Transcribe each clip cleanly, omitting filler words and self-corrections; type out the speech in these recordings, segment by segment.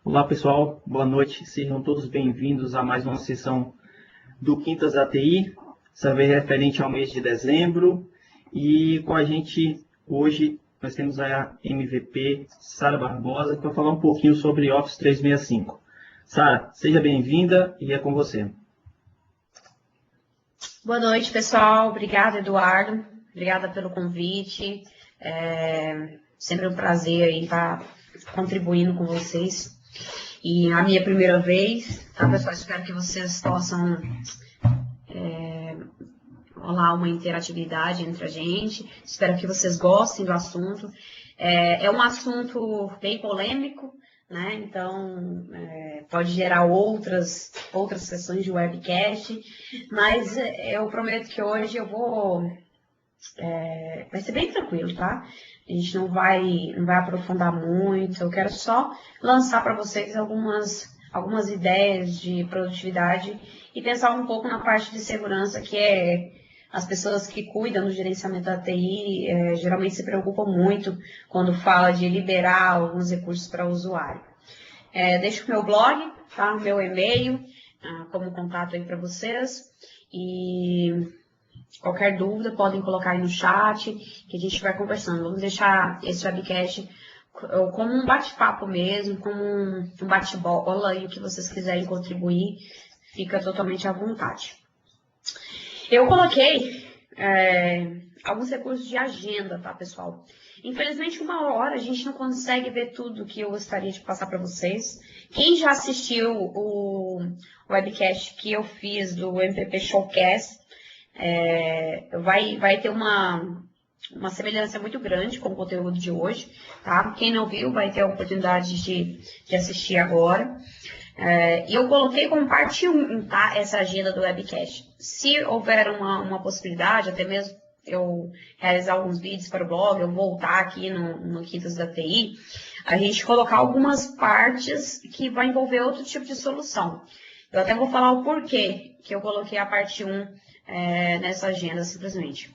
Olá pessoal, boa noite, sejam todos bem-vindos a mais uma sessão do Quintas da TI, essa vez referente ao mês de dezembro, e com a gente hoje nós temos a MVP Sara Barbosa, que vai falar um pouquinho sobre Office 365. Sara, seja bem-vinda e é com você. Boa noite pessoal, obrigada Eduardo, obrigada pelo convite, sempre um prazer aí estar contribuindo com vocês. E a minha primeira vez, tá, pessoal? Espero que vocês possam rolar uma interatividade entre a gente. Espero que vocês gostem do assunto. É um assunto bem polêmico, né? Então, pode gerar outras sessões de webcast, mas eu prometo que hoje eu vou... vai ser bem tranquilo, tá? A gente não vai aprofundar muito, eu quero só lançar para vocês algumas ideias de produtividade e pensar um pouco na parte de segurança, que as pessoas que cuidam do gerenciamento da TI geralmente se preocupam muito quando fala de liberar alguns recursos para o usuário. Deixo o meu blog, tá? O meu e-mail como contato aí para vocês e... qualquer dúvida, podem colocar aí no chat, que a gente vai conversando. Vamos deixar esse webcast como um bate-papo mesmo, como um bate-bola, e o que vocês quiserem contribuir, fica totalmente à vontade. Eu coloquei alguns recursos de agenda, tá, pessoal? Infelizmente, uma hora a gente não consegue ver tudo que eu gostaria de passar para vocês. Quem já assistiu o webcast que eu fiz do MVP Showcast, vai ter uma semelhança muito grande com o conteúdo de hoje, tá? Quem não viu vai ter a oportunidade de assistir agora. E eu coloquei como parte 1, tá? Essa agenda do webcast. Se houver uma possibilidade, até mesmo eu realizar alguns vídeos para o blog, eu voltar aqui no Quintas da TI, a gente colocar algumas partes que vai envolver outro tipo de solução. Eu até vou falar o porquê que eu coloquei a parte 1 nessa agenda, simplesmente.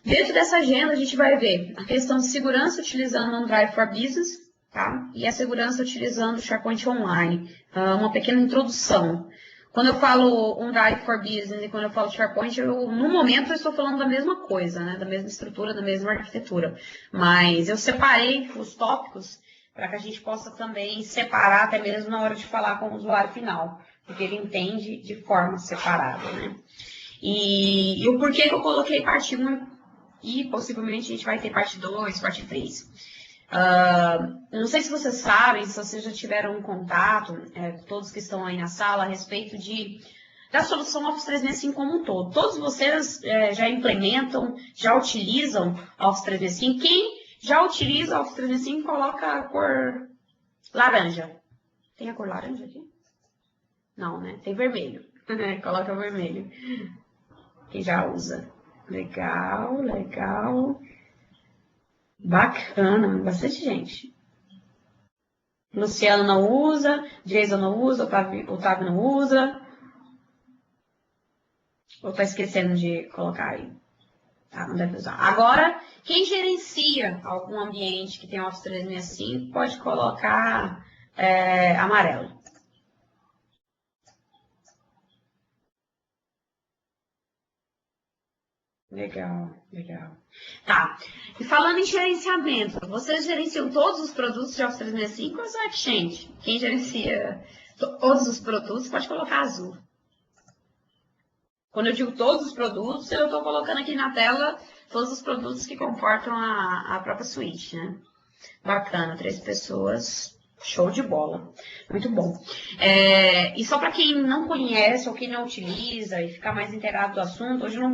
Dentro dessa agenda, a gente vai ver a questão de segurança utilizando o OneDrive for Business, tá? E a segurança utilizando o SharePoint Online. Uma pequena introdução. Quando eu falo OneDrive for Business e quando eu falo SharePoint, no momento eu estou falando da mesma coisa, né? Da mesma estrutura, da mesma arquitetura. Mas eu separei os tópicos para que a gente possa também separar, até mesmo na hora de falar com o usuário final, porque ele entende de forma separada, né? E o porquê que eu coloquei parte 1 e possivelmente a gente vai ter parte 2, parte 3. Não sei se vocês sabem, se vocês já tiveram um contato, todos que estão aí na sala, a respeito da solução Office 365 como um todo. Todos vocês já implementam, já utilizam Office 365. Quem já utiliza Office 365 coloca a cor laranja. Tem a cor laranja aqui? Não, né? Tem vermelho. Coloca vermelho. Quem já usa. Legal, legal. Bacana, bastante gente. Luciano não usa, Jason não usa, Otávio não usa. Ou tá esquecendo de colocar aí? Tá, não deve usar. Agora, quem gerencia algum ambiente que tem Office 365 pode colocar amarelo. Legal, legal. Tá. E falando em gerenciamento, vocês gerenciam todos os produtos de Office 365 ou só Exchange? Quem gerencia todos os produtos pode colocar azul. Quando eu digo todos os produtos, eu estou colocando aqui na tela todos os produtos que comportam a própria suíte, né? Bacana, 3 pessoas. Show de bola. Muito bom. E só para quem não conhece ou quem não utiliza e ficar mais inteirado do assunto, hoje eu não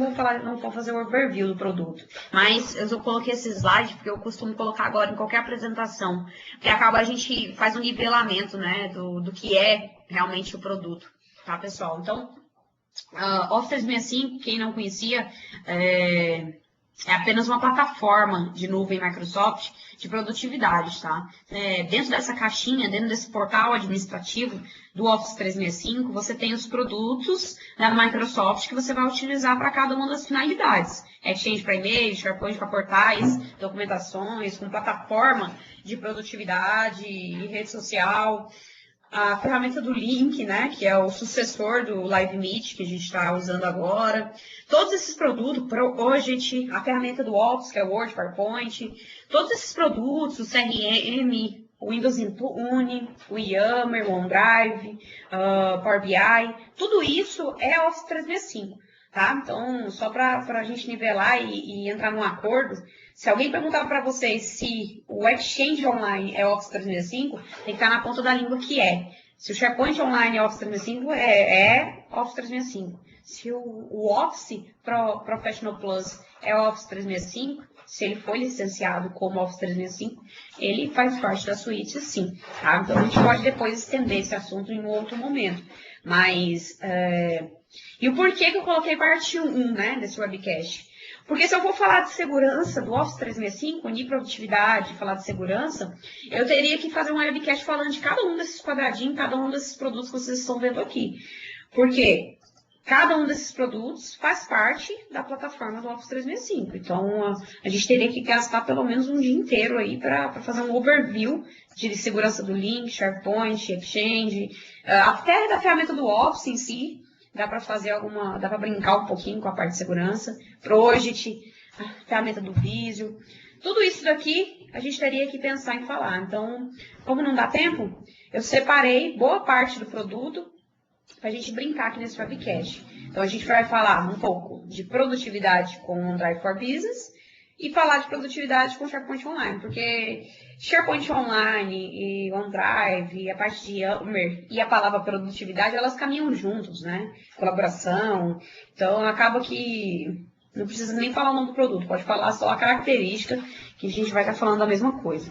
vou fazer o overview do produto. Mas eu coloquei esse slide porque eu costumo colocar agora em qualquer apresentação. Porque acaba a gente faz um nivelamento, né, do que é realmente o produto. Tá, pessoal? Então, Office 365, quem não conhecia, é apenas uma plataforma de nuvem Microsoft de produtividade, tá? Dentro dessa caixinha, dentro desse portal administrativo do Office 365, você tem os produtos da Microsoft que você vai utilizar para cada uma das finalidades. Exchange para e-mail, SharePoint para portais, documentações, com plataforma de produtividade e rede social, a ferramenta do Link, né, que é o sucessor do Live Meet, que a gente está usando agora. Todos esses produtos, Project, a ferramenta do Office, que é o Word, PowerPoint, todos esses produtos, o CRM, o Windows Intune, o Yammer, o OneDrive, Power BI, tudo isso é Office 365. Tá? Então, só para a gente nivelar e entrar num acordo, se alguém perguntar para vocês se o Exchange Online é Office 365, tem que estar na ponta da língua que é. Se o SharePoint Online é Office 365, é Office 365. Se o Office Professional Plus é Office 365, se ele foi licenciado como Office 365, ele faz parte da suíte, sim. Tá? Então, a gente pode depois estender esse assunto em um outro momento. Mas... E o porquê que eu coloquei parte 1, né, desse webcast? Porque se eu for falar de segurança do Office 365, unir produtividade, falar de segurança, eu teria que fazer um webcast falando de cada um desses quadradinhos, cada um desses produtos que vocês estão vendo aqui. Porque cada um desses produtos faz parte da plataforma do Office 365. Então, a gente teria que gastar pelo menos um dia inteiro aí para fazer um overview de segurança do Link, SharePoint, Exchange, até da ferramenta do Office em si. Dá para fazer dá para brincar um pouquinho com a parte de segurança, Project, a ferramenta do Visio. Tudo isso daqui a gente teria que pensar em falar. Então, como não dá tempo, eu separei boa parte do produto para a gente brincar aqui nesse webcast. Então, a gente vai falar um pouco de produtividade com o OneDrive for Business e falar de produtividade com o SharePoint Online, porque SharePoint Online e OneDrive, e a parte de Yammer e a palavra produtividade, elas caminham juntos, né? Colaboração. Então, acaba que não precisa nem falar o nome do produto, pode falar só a característica, que a gente vai estar falando a mesma coisa.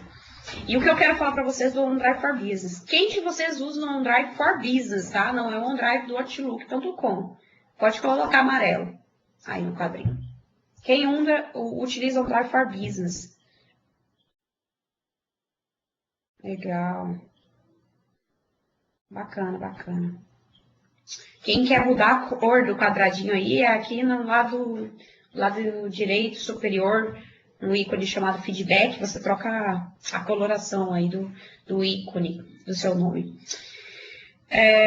E o que eu quero falar para vocês do OneDrive for Business. Quem que vocês usam no OneDrive for Business, tá? Não é o OneDrive do Outlook.com. Pode colocar amarelo aí no quadrinho. Quem utiliza o OneDrive for Business? Legal. Bacana, bacana. Quem quer mudar a cor do quadradinho aí é aqui no lado direito superior, no ícone chamado feedback, você troca a coloração aí do ícone do seu nome.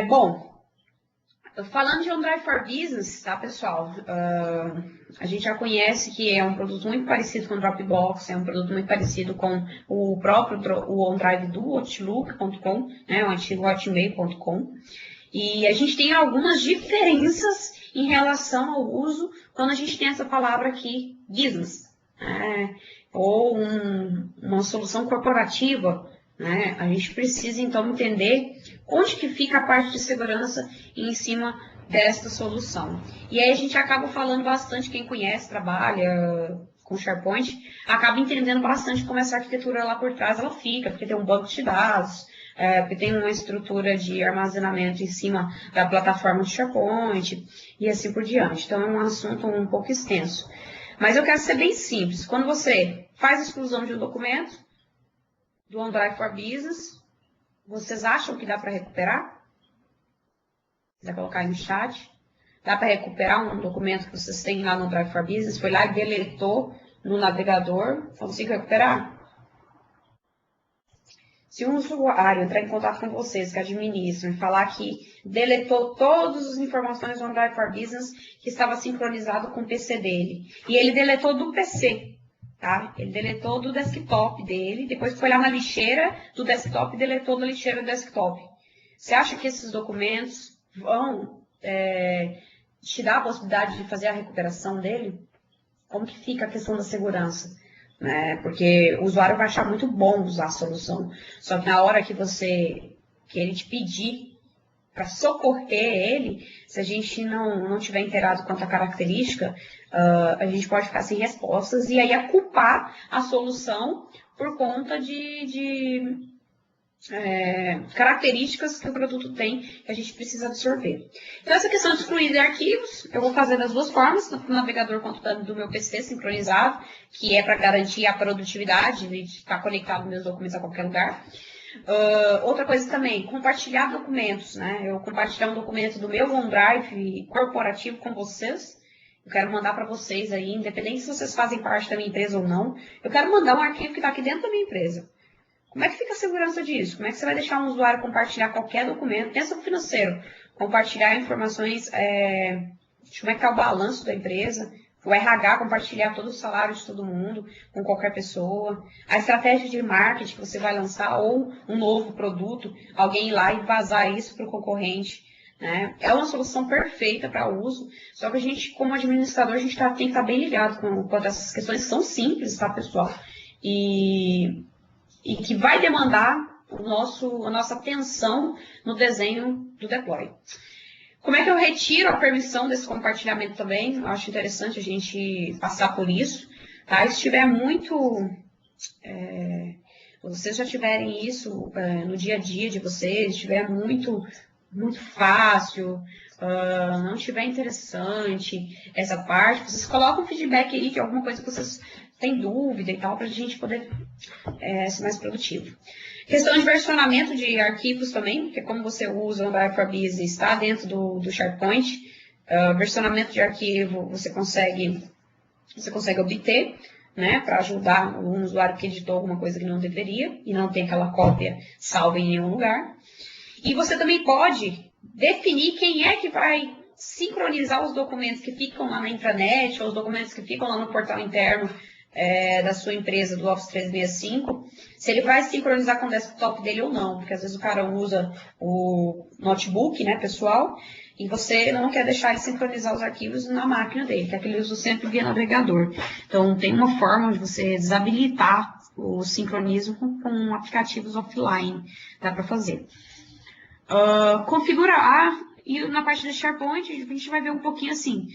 Bom, falando de OneDrive for Business, tá, pessoal? A gente já conhece que é um produto muito parecido com o Dropbox, é um produto muito parecido com o próprio OneDrive do Outlook.com, né, o antigo Hotmail.com. E a gente tem algumas diferenças em relação ao uso quando a gente tem essa palavra aqui, business, né, ou uma solução corporativa, né? A gente precisa, então, entender onde que fica a parte de segurança em cima desta solução. E aí a gente acaba falando bastante, quem conhece, trabalha com SharePoint, acaba entendendo bastante como essa arquitetura lá por trás ela fica, porque tem um banco de dados, porque tem uma estrutura de armazenamento em cima da plataforma de SharePoint e assim por diante. Então, é um assunto um pouco extenso. Mas eu quero ser bem simples. Quando você faz a exclusão de um documento do OneDrive for Business, vocês acham que dá para recuperar? Se quiser colocar aí no chat. Dá para recuperar um documento que vocês têm lá no OneDrive for Business? Foi lá e deletou no navegador. Consigo recuperar? Se um usuário entrar em contato com vocês, que administram, e falar que deletou todas as informações do OneDrive for Business que estava sincronizado com o PC dele, e ele deletou do PC, tá? Ele deletou do desktop dele, depois foi lá na lixeira do desktop e deletou da lixeira do desktop. Você acha que esses documentos vão te dar a possibilidade de fazer a recuperação dele? Como que fica a questão da segurança? Porque o usuário vai achar muito bom usar a solução. Só que na hora que ele te pedir para socorrer ele, se a gente não tiver inteirado quanto à característica, a gente pode ficar sem respostas e aí culpar a solução por conta de características que o produto tem que a gente precisa absorver. Então, essa questão de excluir arquivos, eu vou fazer das duas formas, tanto no navegador quanto do meu PC sincronizado, que é para garantir a produtividade de estar conectado meus documentos a qualquer lugar. Outra coisa também, compartilhar documentos, né? Eu compartilhar um documento do meu OneDrive corporativo com vocês. Eu quero mandar para vocês aí, independente se vocês fazem parte da minha empresa ou não, eu quero mandar um arquivo que está aqui dentro da minha empresa. Como é que fica a segurança disso? Como é que você vai deixar um usuário compartilhar qualquer documento? Pensa no financeiro, compartilhar informações, como é que está o balanço da empresa, o RH compartilhar todo o salário de todo mundo com qualquer pessoa, a estratégia de marketing que você vai lançar ou um novo produto, alguém ir lá e vazar isso para o concorrente. Né? É uma solução perfeita para uso, só que a gente, como administrador, a gente tem que estar bem ligado quanto essas questões são simples, tá, pessoal? E que vai demandar a nossa atenção no desenho do deploy. Como é que eu retiro a permissão desse compartilhamento também? Eu acho interessante a gente passar por isso. Tá? Se tiver muito... vocês já tiverem isso no dia a dia de vocês, estiver muito fácil, não estiver interessante essa parte, vocês colocam um feedback aí de alguma coisa que vocês têm dúvida e tal, para a gente poder ser mais produtivo. Questão de versionamento de arquivos também, porque como você usa o OneDrive for Business, está dentro do SharePoint, versionamento de arquivo você consegue obter, né, para ajudar um usuário que editou alguma coisa que não deveria e não tem aquela cópia salva em nenhum lugar. E você também pode definir quem é que vai sincronizar os documentos que ficam lá na intranet ou os documentos que ficam lá no portal interno da sua empresa, do Office 365, se ele vai sincronizar com o desktop dele ou não, porque às vezes o cara usa o notebook, né, pessoal, e você não quer deixar ele sincronizar os arquivos na máquina dele, quer que ele use sempre via navegador. Então, tem uma forma de você desabilitar o sincronismo com aplicativos offline, dá para fazer. Configurar, e na parte do SharePoint, a gente vai ver um pouquinho assim.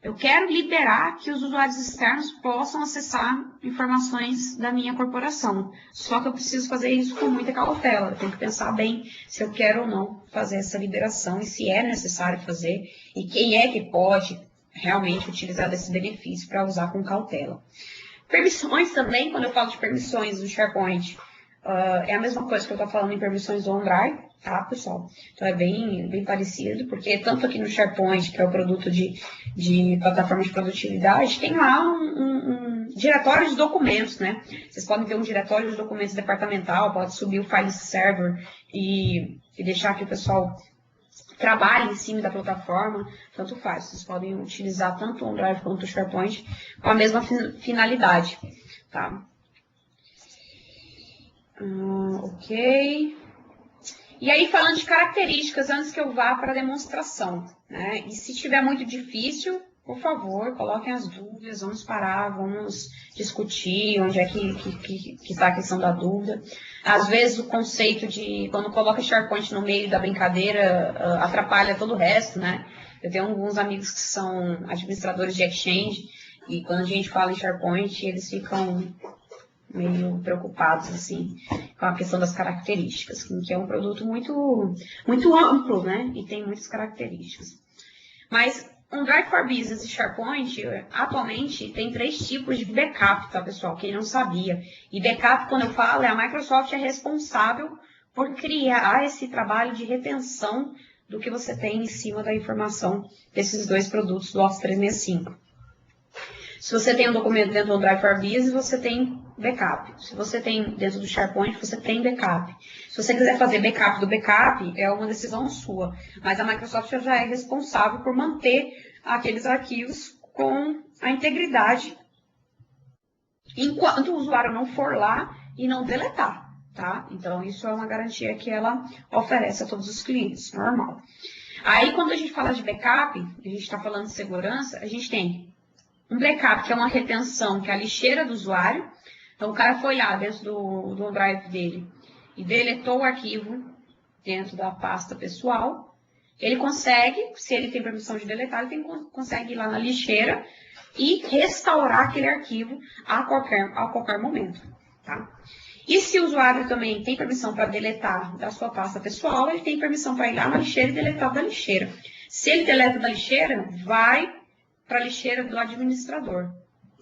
Eu quero liberar que os usuários externos possam acessar informações da minha corporação. Só que eu preciso fazer isso com muita cautela. Eu tenho que pensar bem se eu quero ou não fazer essa liberação e se é necessário fazer e quem é que pode realmente utilizar desse benefício para usar com cautela. Permissões também, quando eu falo de permissões do SharePoint, é a mesma coisa que eu estou falando em permissões do OneDrive, tá, pessoal? Então, é bem parecido, porque tanto aqui no SharePoint, que é o produto de plataforma de produtividade, tem lá um diretório de documentos, né? Vocês podem ver um diretório de documentos departamental, pode subir o file server e deixar que o pessoal trabalhe em cima da plataforma, tanto faz. Vocês podem utilizar tanto o OneDrive quanto o SharePoint com a mesma finalidade, tá? Ok. E aí, falando de características, antes que eu vá para a demonstração, né? E se estiver muito difícil, por favor, coloquem as dúvidas, vamos parar, vamos discutir onde é que está a questão da dúvida. Às vezes, o conceito de, quando coloca SharePoint no meio da brincadeira, atrapalha todo o resto, né? Eu tenho alguns amigos que são administradores de Exchange, e quando a gente fala em SharePoint, eles ficam meio preocupados, assim, com a questão das características, que é um produto muito amplo, né, e tem muitas características. Mas OneDrive for Business e SharePoint, atualmente, tem 3 tipos de backup, tá, pessoal, quem não sabia. E backup, quando eu falo, a Microsoft é responsável por criar esse trabalho de retenção do que você tem em cima da informação desses 2 produtos do Office 365. Se você tem um documento dentro do OneDrive for Business, você tem backup. Se você tem dentro do SharePoint, você tem backup. Se você quiser fazer backup do backup, é uma decisão sua. Mas a Microsoft já é responsável por manter aqueles arquivos com a integridade enquanto o usuário não for lá e não deletar, tá? Então, isso é uma garantia que ela oferece a todos os clientes, normal. Aí, quando a gente fala de backup, a gente está falando de segurança, a gente tem um backup, que é uma retenção, que é a lixeira do usuário. Então, o cara foi lá dentro do OneDrive dele e deletou o arquivo dentro da pasta pessoal. Ele consegue, se ele tem permissão de deletar, ele consegue ir lá na lixeira e restaurar aquele arquivo a qualquer momento. Tá? E se o usuário também tem permissão para deletar da sua pasta pessoal, ele tem permissão para ir lá na lixeira e deletar da lixeira. Se ele deleta da lixeira, vai para a lixeira do administrador,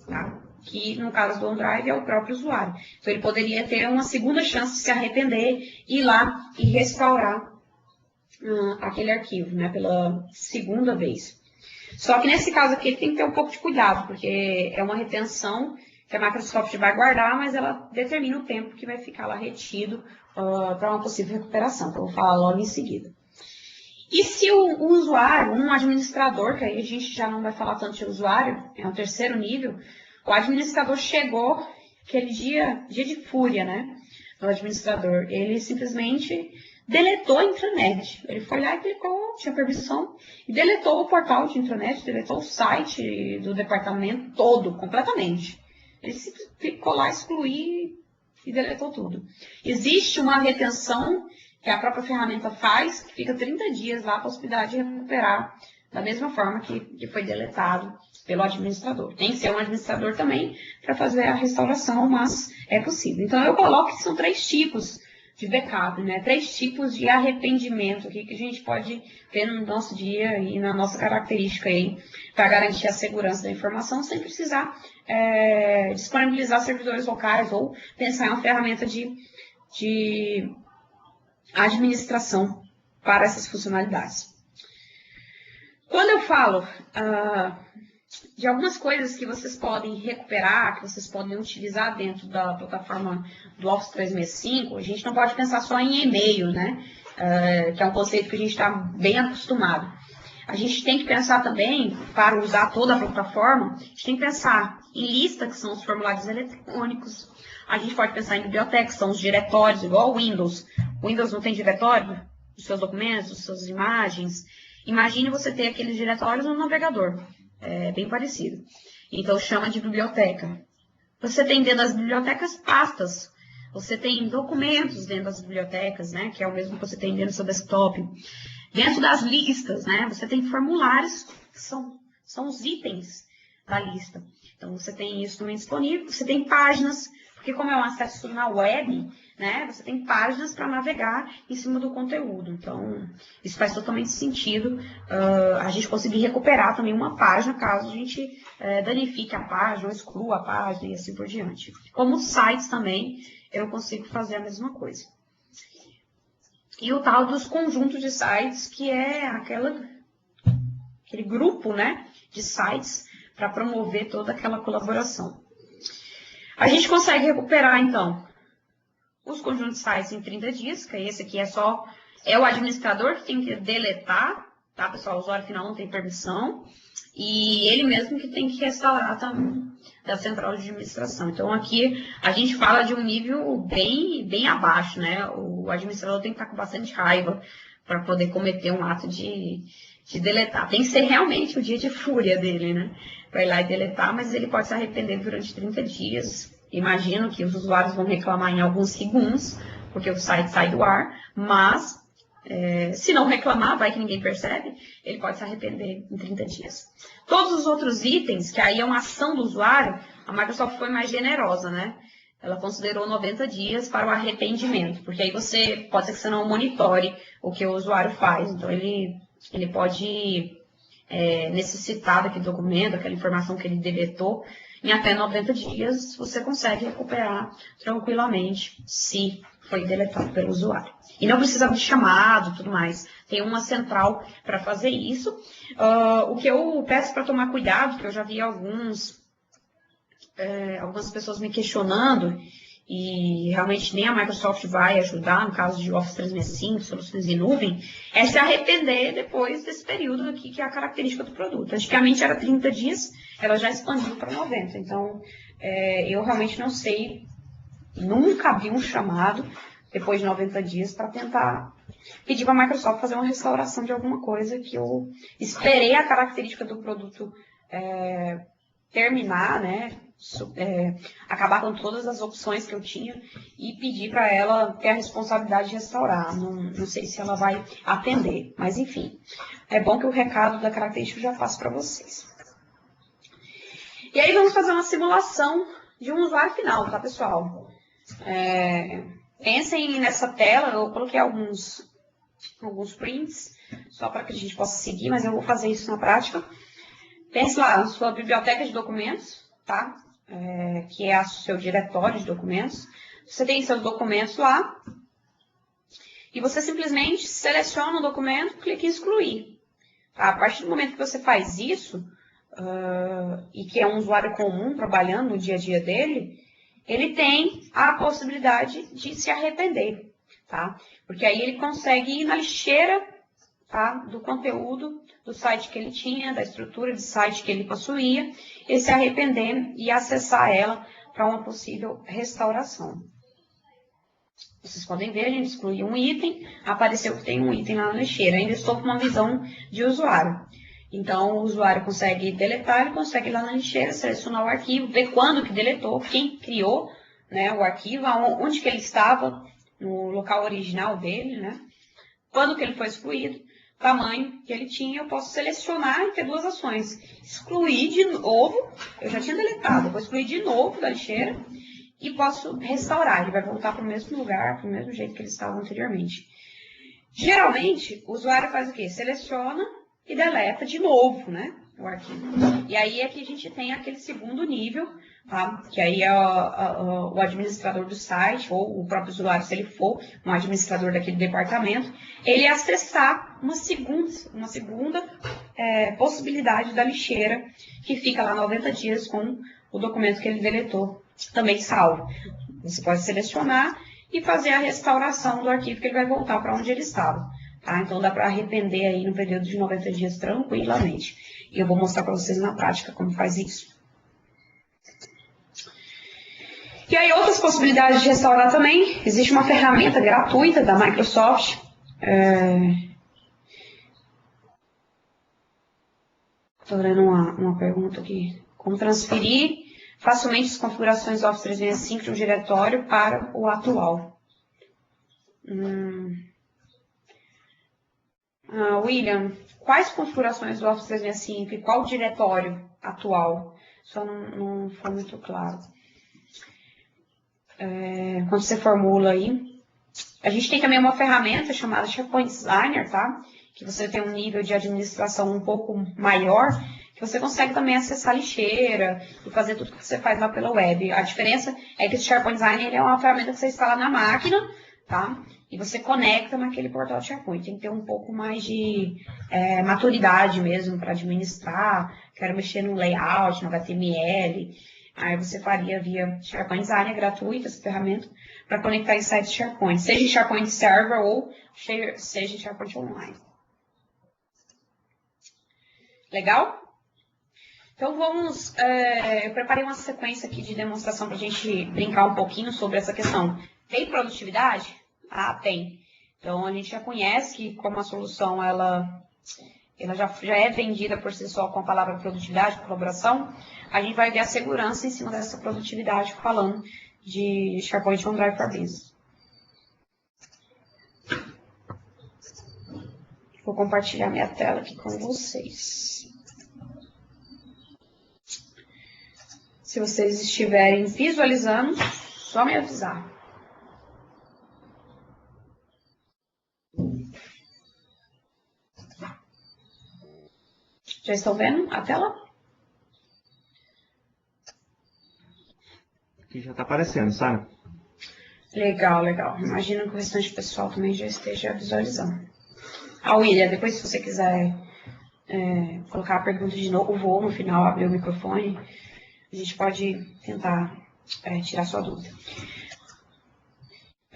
tá? Que no caso do OneDrive é o próprio usuário. Então ele poderia ter uma segunda chance de se arrepender, ir lá e restaurar aquele arquivo, né, pela segunda vez. Só que nesse caso aqui ele tem que ter um pouco de cuidado, porque é uma retenção que a Microsoft vai guardar, mas ela determina o tempo que vai ficar lá retido para uma possível recuperação, que eu vou falar logo em seguida. E se o usuário, um administrador, que aí a gente já não vai falar tanto de usuário, é um terceiro nível, o administrador chegou aquele dia de fúria, né, do administrador, ele simplesmente deletou a intranet. Ele foi lá e clicou, tinha permissão, e deletou o portal de intranet, deletou o site do departamento todo, completamente. Ele clicou lá, excluir e deletou tudo. Existe uma retenção que a própria ferramenta faz, que fica 30 dias lá para a possibilidade de recuperar da mesma forma que foi deletado pelo administrador. Tem que ser um administrador também para fazer a restauração, mas é possível. Então, eu coloco que são 3 tipos de backup, né? 3 tipos de arrependimento aqui que a gente pode ter no nosso dia e na nossa característica aí para garantir a segurança da informação sem precisar disponibilizar servidores locais ou pensar em uma ferramenta de administração para essas funcionalidades. Quando eu falo de algumas coisas que vocês podem recuperar, que vocês podem utilizar dentro da plataforma do Office 365, a gente não pode pensar só em e-mail, né? Que é um conceito que a gente está bem acostumado. A gente tem que pensar também, para usar toda a plataforma, a gente tem que pensar em lista, que são os formulários eletrônicos. A gente pode pensar em biblioteca, que são os diretórios, igual o Windows. O Windows não tem diretório dos seus documentos, das suas imagens. Imagine você ter aqueles diretórios no navegador. É bem parecido. Então, chama de biblioteca. Você tem dentro das bibliotecas pastas. Você tem documentos dentro das bibliotecas, né? Que é o mesmo que você tem dentro do seu desktop. Dentro das listas, né? Você tem formulários, que são os itens da lista. Então, você tem isso também disponível. Você tem páginas, porque como é um acesso na web, né? Você tem páginas para navegar em cima do conteúdo. Então, isso faz totalmente sentido a gente conseguir recuperar também uma página, caso a gente danifique a página, ou exclua a página e assim por diante. Como os sites também, eu consigo fazer a mesma coisa. E o tal dos conjuntos de sites, que é aquele grupo, né, de sites para promover toda aquela colaboração. A gente consegue recuperar, então, os conjuntos de sites em 30 dias, que esse aqui é o administrador que tem que deletar, tá, pessoal? O usuário final não tem permissão, e ele mesmo que tem que restaurar também da central de administração. Então, aqui a gente fala de um nível bem abaixo, né? O administrador tem que estar com bastante raiva para poder cometer um ato de deletar. Tem que ser realmente o dia de fúria dele, né? Vai lá e deletar, mas ele pode se arrepender durante 30 dias. Imagino que os usuários vão reclamar em alguns segundos, porque o site sai do ar, mas se não reclamar, vai que ninguém percebe, ele pode se arrepender em 30 dias. Todos os outros itens, que aí é uma ação do usuário, a Microsoft foi mais generosa, né? Ela considerou 90 dias para o arrependimento, porque aí pode ser que você não monitore o que o usuário faz, então ele pode necessitar daquele documento, aquela informação que ele deletou, em até 90 dias você consegue recuperar tranquilamente se foi deletado pelo usuário. E não precisa de chamado e tudo mais. Tem uma central para fazer isso. O que eu peço para tomar cuidado, que eu já vi algumas pessoas me questionando, e realmente nem a Microsoft vai ajudar, no caso de Office 365, soluções em nuvem, é se arrepender depois desse período aqui, que é a característica do produto. Antigamente era 30 dias, ela já expandiu para 90. Então, eu realmente não sei, nunca vi um chamado depois de 90 dias para tentar pedir para a Microsoft fazer uma restauração de alguma coisa que eu esperei a característica do produto terminar, né? Acabar com todas as opções que eu tinha e pedir para ela ter a responsabilidade de restaurar. Não sei se ela vai atender, mas enfim. É bom que o recado da característica eu já faço para vocês. E aí vamos fazer uma simulação de um usuário final, tá, pessoal? Pensem nessa tela, eu coloquei alguns prints, só para que a gente possa seguir, mas eu vou fazer isso na prática. Pense lá na sua biblioteca de documentos, tá? Que é o seu diretório de documentos. Você tem seus documentos lá, e você simplesmente seleciona o documento, clica em excluir. Tá? A partir do momento que você faz isso, e que é um usuário comum trabalhando no dia a dia dele, ele tem a possibilidade de se arrepender, tá? Porque aí ele consegue ir na lixeira, tá, do conteúdo do site que ele tinha, da estrutura de site que ele possuía, e se arrepender e acessar ela para uma possível restauração. Vocês podem ver, a gente excluiu um item, apareceu que tem um item lá na lixeira. Ainda estou com uma visão de usuário. Então, o usuário consegue deletar, ele consegue ir lá na lixeira, selecionar o arquivo, ver quando que deletou, quem criou, né, o arquivo, onde que ele estava, no local original dele, né, quando que ele foi excluído, tamanho que ele tinha. Eu posso selecionar e ter duas ações. Excluir de novo, eu já tinha deletado, eu vou excluir de novo da lixeira e posso restaurar. Ele vai voltar para o mesmo lugar, para o mesmo jeito que ele estava anteriormente. Geralmente, o usuário faz o quê? Seleciona e deleta de novo, né, o arquivo. E aí é que a gente tem aquele segundo nível, tá? Que aí é o administrador do site, ou o próprio usuário, se ele for um administrador daquele departamento, ele acessar uma segunda possibilidade da lixeira, que fica lá 90 dias com o documento que ele deletou também salvo. Você pode selecionar e fazer a restauração do arquivo, que ele vai voltar para onde ele estava. Tá? Então, dá para arrepender aí no período de 90 dias tranquilamente. E eu vou mostrar para vocês na prática como faz isso. E aí, outras possibilidades de restaurar também. Existe uma ferramenta gratuita da Microsoft. Estou vendo uma pergunta aqui. Como transferir facilmente as configurações do Office 365 de um diretório para o atual? William, quais configurações do Office 365 e qual diretório atual? Só não foi muito claro. Quando você formula aí. A gente tem também uma ferramenta chamada SharePoint Designer, tá? Que você tem um nível de administração um pouco maior, que você consegue também acessar a lixeira e fazer tudo que você faz lá pela web. A diferença é que esse SharePoint Designer ele é uma ferramenta que você instala na máquina, tá? E você conecta naquele portal de SharePoint. Tem que ter um pouco mais de maturidade mesmo para administrar. Quero mexer no layout, no HTML. Aí você faria via SharePoint Designer, gratuita essa ferramenta, para conectar em sites SharePoint, seja em SharePoint Server ou seja em SharePoint Online. Legal? Então vamos, eu preparei uma sequência aqui de demonstração para a gente brincar um pouquinho sobre essa questão. Tem produtividade? Ah, tem. Então a gente já conhece que como a solução ela já é vendida por si só com a palavra produtividade, colaboração, a gente vai ver a segurança em cima dessa produtividade falando de SharePoint OneDrive for Business. Vou compartilhar minha tela aqui com vocês. Se vocês estiverem visualizando, só me avisar. Já estão vendo a tela? Aqui já está aparecendo, Sara. Legal, legal. Imagino que o restante do pessoal também já esteja visualizando. William, depois se você quiser colocar a pergunta de novo ou no final abrir o microfone, a gente pode tentar tirar sua dúvida.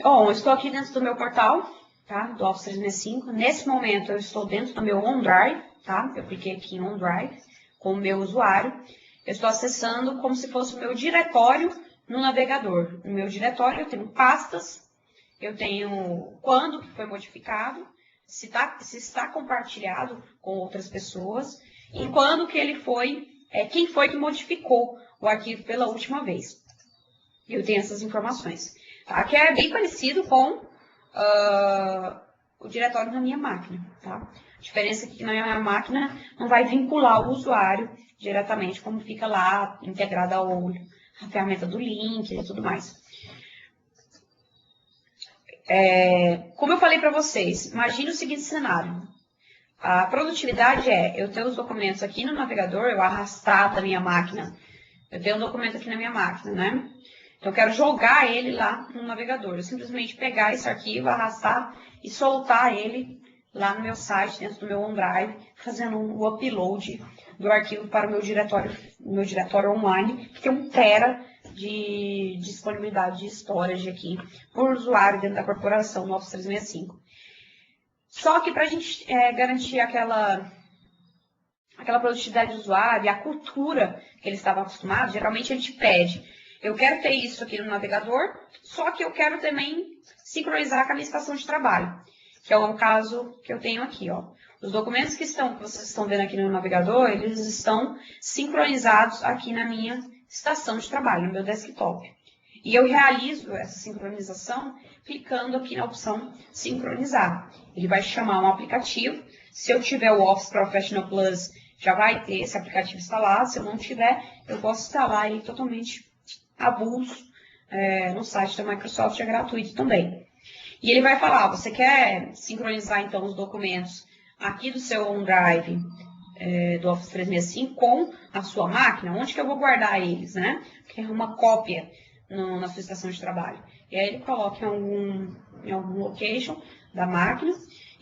Bom, eu estou aqui dentro do meu portal, tá? Do Office 365. Nesse momento eu estou dentro do meu OneDrive, tá? Eu cliquei aqui em OneDrive com o meu usuário. Eu estou acessando como se fosse o meu diretório no navegador. No meu diretório eu tenho pastas, eu tenho quando que foi modificado, se está compartilhado com outras pessoas e quando que ele foi, quem foi que modificou o arquivo pela última vez. Eu tenho essas informações. Tá? Que é bem parecido com o diretório na minha máquina. Tá? A diferença é que na minha máquina não vai vincular o usuário diretamente, como fica lá integrada à ferramenta do link e tudo mais. Como eu falei para vocês, imagine o seguinte cenário. A produtividade é eu ter os documentos aqui no navegador, eu arrastar da minha máquina. Eu tenho um documento aqui na minha máquina, né? Então, eu quero jogar ele lá no navegador. Eu simplesmente pegar esse arquivo, arrastar e soltar ele lá no meu site, dentro do meu OneDrive, fazendo um upload do arquivo para o meu diretório online, que tem 1 tera de disponibilidade de storage aqui por usuário dentro da corporação no Office 365. Só que para a gente garantir aquela produtividade do usuário e a cultura que ele estava acostumado, geralmente a gente pede, eu quero ter isso aqui no navegador, só que eu quero também sincronizar com a minha estação de trabalho, que é o caso que eu tenho aqui, ó. Os documentos que vocês estão vendo aqui no navegador, eles estão sincronizados aqui na minha estação de trabalho, no meu desktop. E eu realizo essa sincronização clicando aqui na opção sincronizar. Ele vai chamar um aplicativo. Se eu tiver o Office Professional Plus, já vai ter esse aplicativo instalado. Se eu não tiver, eu posso instalar ele totalmente avulso no site da Microsoft, é gratuito também. E ele vai falar, você quer sincronizar então os documentos aqui do seu OneDrive do Office 365 com a sua máquina? Onde que eu vou guardar eles, né? Que é uma cópia na sua estação de trabalho. E aí ele coloca em algum location da máquina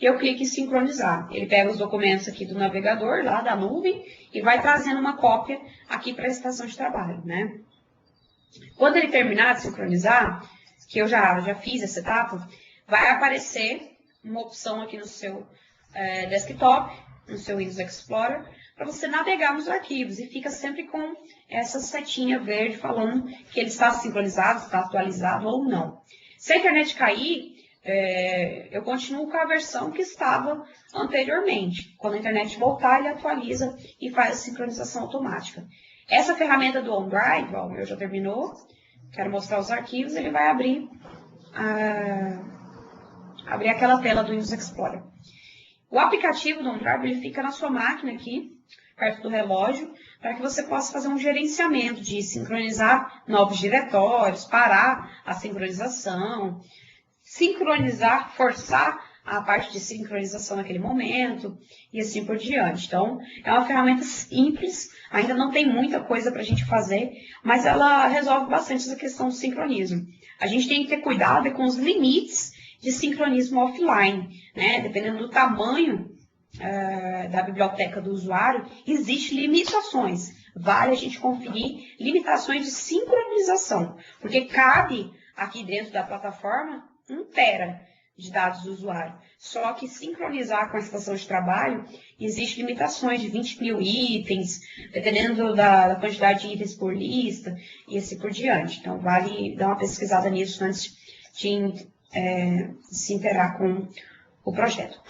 e eu clico em sincronizar. Ele pega os documentos aqui do navegador, lá da nuvem, e vai trazendo uma cópia aqui para a estação de trabalho, né? Quando ele terminar de sincronizar, que eu já fiz essa etapa, vai aparecer uma opção aqui no seu desktop, no seu Windows Explorer, para você navegar nos arquivos. E fica sempre com essa setinha verde falando que ele está sincronizado, está atualizado ou não. Se a internet cair, eu continuo com a versão que estava anteriormente. Quando a internet voltar, ele atualiza e faz a sincronização automática. Essa ferramenta do OneDrive, ó, o meu já terminou, quero mostrar os arquivos, ele vai abrir aquela tela do Windows Explorer. O aplicativo do OneDrive ele fica na sua máquina aqui, perto do relógio, para que você possa fazer um gerenciamento de sincronizar novos diretórios, parar a sincronização, sincronizar, forçar a parte de sincronização naquele momento e assim por diante. Então, é uma ferramenta simples, ainda não tem muita coisa para a gente fazer, mas ela resolve bastante essa questão do sincronismo. A gente tem que ter cuidado com os limites de sincronismo offline, né? Dependendo do tamanho da biblioteca do usuário, existem limitações. Vale a gente conferir limitações de sincronização, porque cabe aqui dentro da plataforma 1 tera de dados do usuário. Só que sincronizar com a estação de trabalho, existem limitações de 20.000 itens, dependendo da quantidade de itens por lista, e assim por diante. Então, vale dar uma pesquisada nisso antes de se interar com o projeto.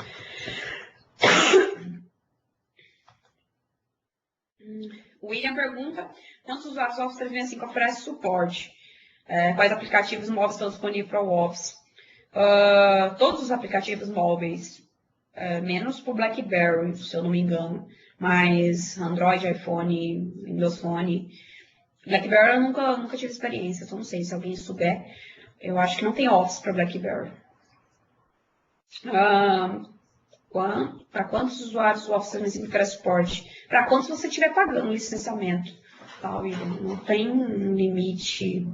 O William pergunta, quantos usuários do Office 365 oferece suporte? Quais aplicativos móveis estão disponíveis para o Office? Todos os aplicativos móveis, menos para o BlackBerry, se eu não me engano, mas Android, iPhone, Windows Phone. BlackBerry eu nunca tive experiência, então não sei se alguém souber. Eu acho que não tem Office para BlackBerry. Para quantos usuários o Office 365 oferece suporte? Para quantos você estiver pagando o licenciamento. Tá, William? Não tem um limite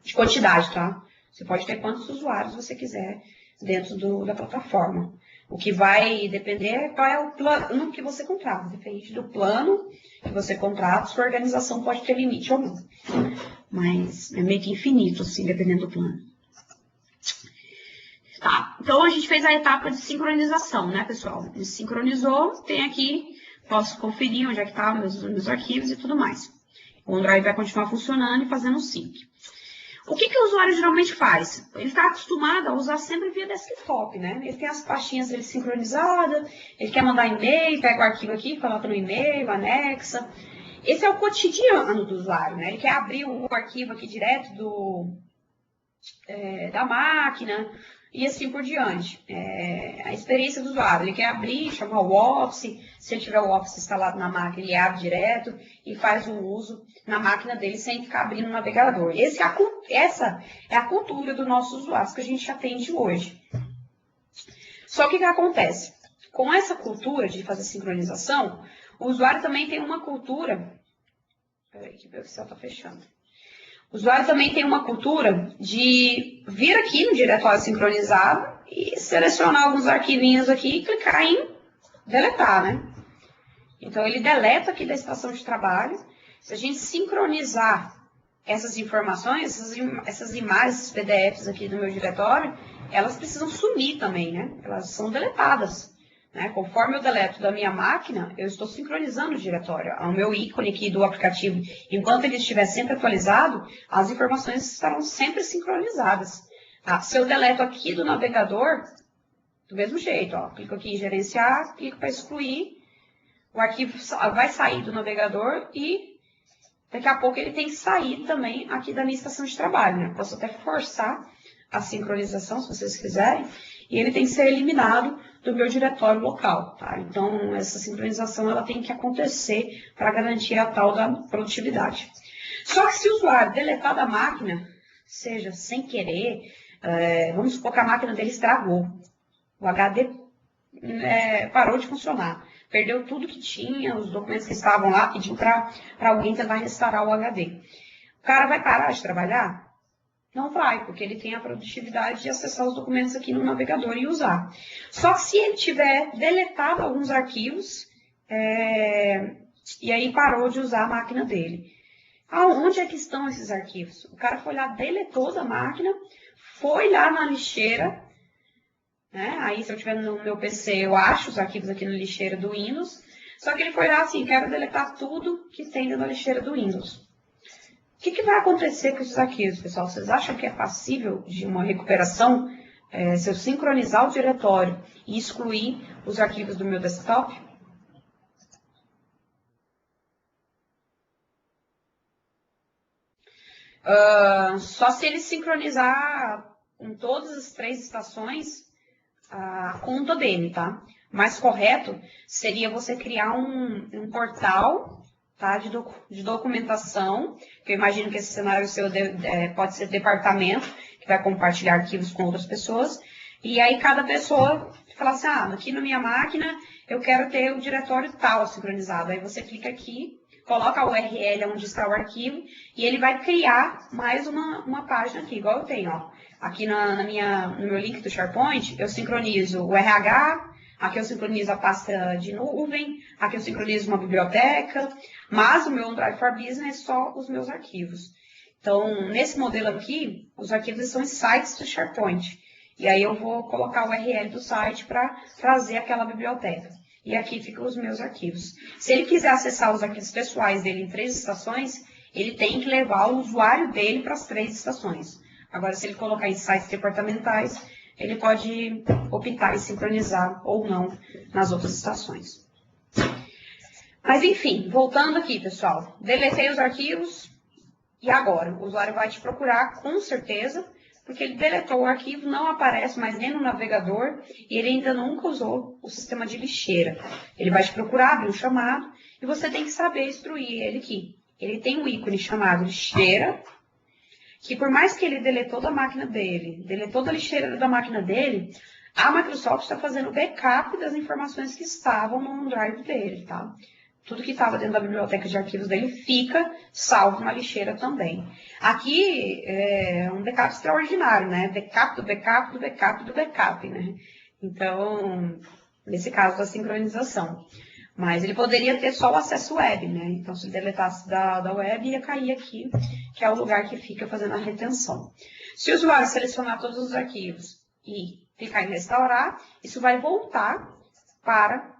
de quantidade, tá? Você pode ter quantos usuários você quiser dentro da plataforma. O que vai depender é qual é o plano que você contrata. Depende do plano que você contrata, sua organização pode ter limite ou não. Mas é meio que infinito, assim, dependendo do plano. Tá, então a gente fez a etapa de sincronização, né, pessoal? Ele sincronizou, tem aqui, posso conferir onde é que tá meus arquivos e tudo mais. O OneDrive vai continuar funcionando e fazendo o sync. O que o usuário geralmente faz? Ele está acostumado a usar sempre via desktop, né? Ele tem as pastinhas dele sincronizadas, ele quer mandar e-mail, pega o arquivo aqui, coloca no e-mail, anexa. Esse é o cotidiano do usuário, né? Ele quer abrir o arquivo aqui direto da máquina e assim por diante. A experiência do usuário, ele quer abrir, chamar o Office, se ele tiver o Office instalado na máquina, ele abre direto e faz o uso na máquina dele sem ficar abrindo o navegador. Essa é a cultura dos nossos usuários que a gente atende hoje. Só que o que acontece? Com essa cultura de fazer sincronização, o usuário também tem uma cultura... Peraí, que o Excel está fechando. O usuário também tem uma cultura de vir aqui no diretório sincronizado e selecionar alguns arquivinhos aqui e clicar em deletar, né? Então, ele deleta aqui da estação de trabalho. Se a gente sincronizar essas informações, essas imagens, esses PDFs aqui do meu diretório, elas precisam sumir também, né? Elas são deletadas. Né? Conforme eu deleto da minha máquina, eu estou sincronizando o diretório. O meu ícone aqui do aplicativo, enquanto ele estiver sempre atualizado, as informações estarão sempre sincronizadas. Tá? Se eu deleto aqui do navegador, do mesmo jeito, ó, clico aqui em gerenciar, clico para excluir, o arquivo vai sair do navegador e daqui a pouco ele tem que sair também aqui da minha estação de trabalho. Né? Posso até forçar a sincronização, se vocês quiserem, e ele tem que ser eliminado do meu diretório local, tá? Então, essa sincronização ela tem que acontecer para garantir a tal da produtividade. Só que se o usuário deletar da máquina, seja sem querer, vamos supor que a máquina dele estragou, o HD parou de funcionar, perdeu tudo que tinha, os documentos que estavam lá, pediu para alguém tentar restaurar o HD. O cara vai parar de trabalhar? Não vai, porque ele tem a produtividade de acessar os documentos aqui no navegador e usar. Só que se ele tiver deletado alguns arquivos, e aí parou de usar a máquina dele. Aonde é que estão esses arquivos? O cara foi lá, deletou da máquina, foi lá na lixeira, né? Aí se eu tiver no meu PC, eu acho os arquivos aqui na lixeira do Windows, só que ele foi lá assim, quero deletar tudo que tem na lixeira do Windows. O que vai acontecer com esses arquivos, pessoal? Vocês acham que é passível de uma recuperação se eu sincronizar o diretório e excluir os arquivos do meu desktop? Só se ele sincronizar com todas as 3 estações a conta dele, tá? Mais correto seria você criar um portal, tá, de documentação, que eu imagino que esse cenário seu pode ser departamento, que vai compartilhar arquivos com outras pessoas, e aí cada pessoa fala assim, aqui na minha máquina eu quero ter o diretório tal sincronizado, aí você clica aqui, coloca a URL onde está o arquivo, e ele vai criar mais uma página aqui, igual eu tenho, ó. Aqui no meu link do SharePoint, eu sincronizo o RH, aqui eu sincronizo a pasta de nuvem, aqui eu sincronizo uma biblioteca, mas o meu OneDrive for Business é só os meus arquivos. Então, nesse modelo aqui, os arquivos são em sites do SharePoint. E aí eu vou colocar o URL do site para trazer aquela biblioteca. E aqui ficam os meus arquivos. Se ele quiser acessar os arquivos pessoais dele em 3 estações, ele tem que levar o usuário dele para as 3 estações. Agora, se ele colocar em sites departamentais, ele pode optar em sincronizar ou não nas outras estações. Mas, enfim, voltando aqui, pessoal. Deletei os arquivos e agora? O usuário vai te procurar com certeza, porque ele deletou o arquivo, não aparece mais nem no navegador e ele ainda nunca usou o sistema de lixeira. Ele vai te procurar, abrir um chamado e você tem que saber instruir ele aqui. Ele tem um ícone chamado lixeira, que por mais que ele deletou da máquina dele, deletou da lixeira da máquina dele, a Microsoft está fazendo backup das informações que estavam no OneDrive dele, tá? Tudo que estava dentro da biblioteca de arquivos dele fica salvo na lixeira também. Aqui é um backup extraordinário, né? Backup do backup do backup do backup, né? Então, nesse caso da sincronização. Mas ele poderia ter só o acesso web, né? Então, se ele deletasse da web, ia cair aqui, que é o lugar que fica fazendo a retenção. Se o usuário selecionar todos os arquivos e clicar em restaurar, isso vai voltar para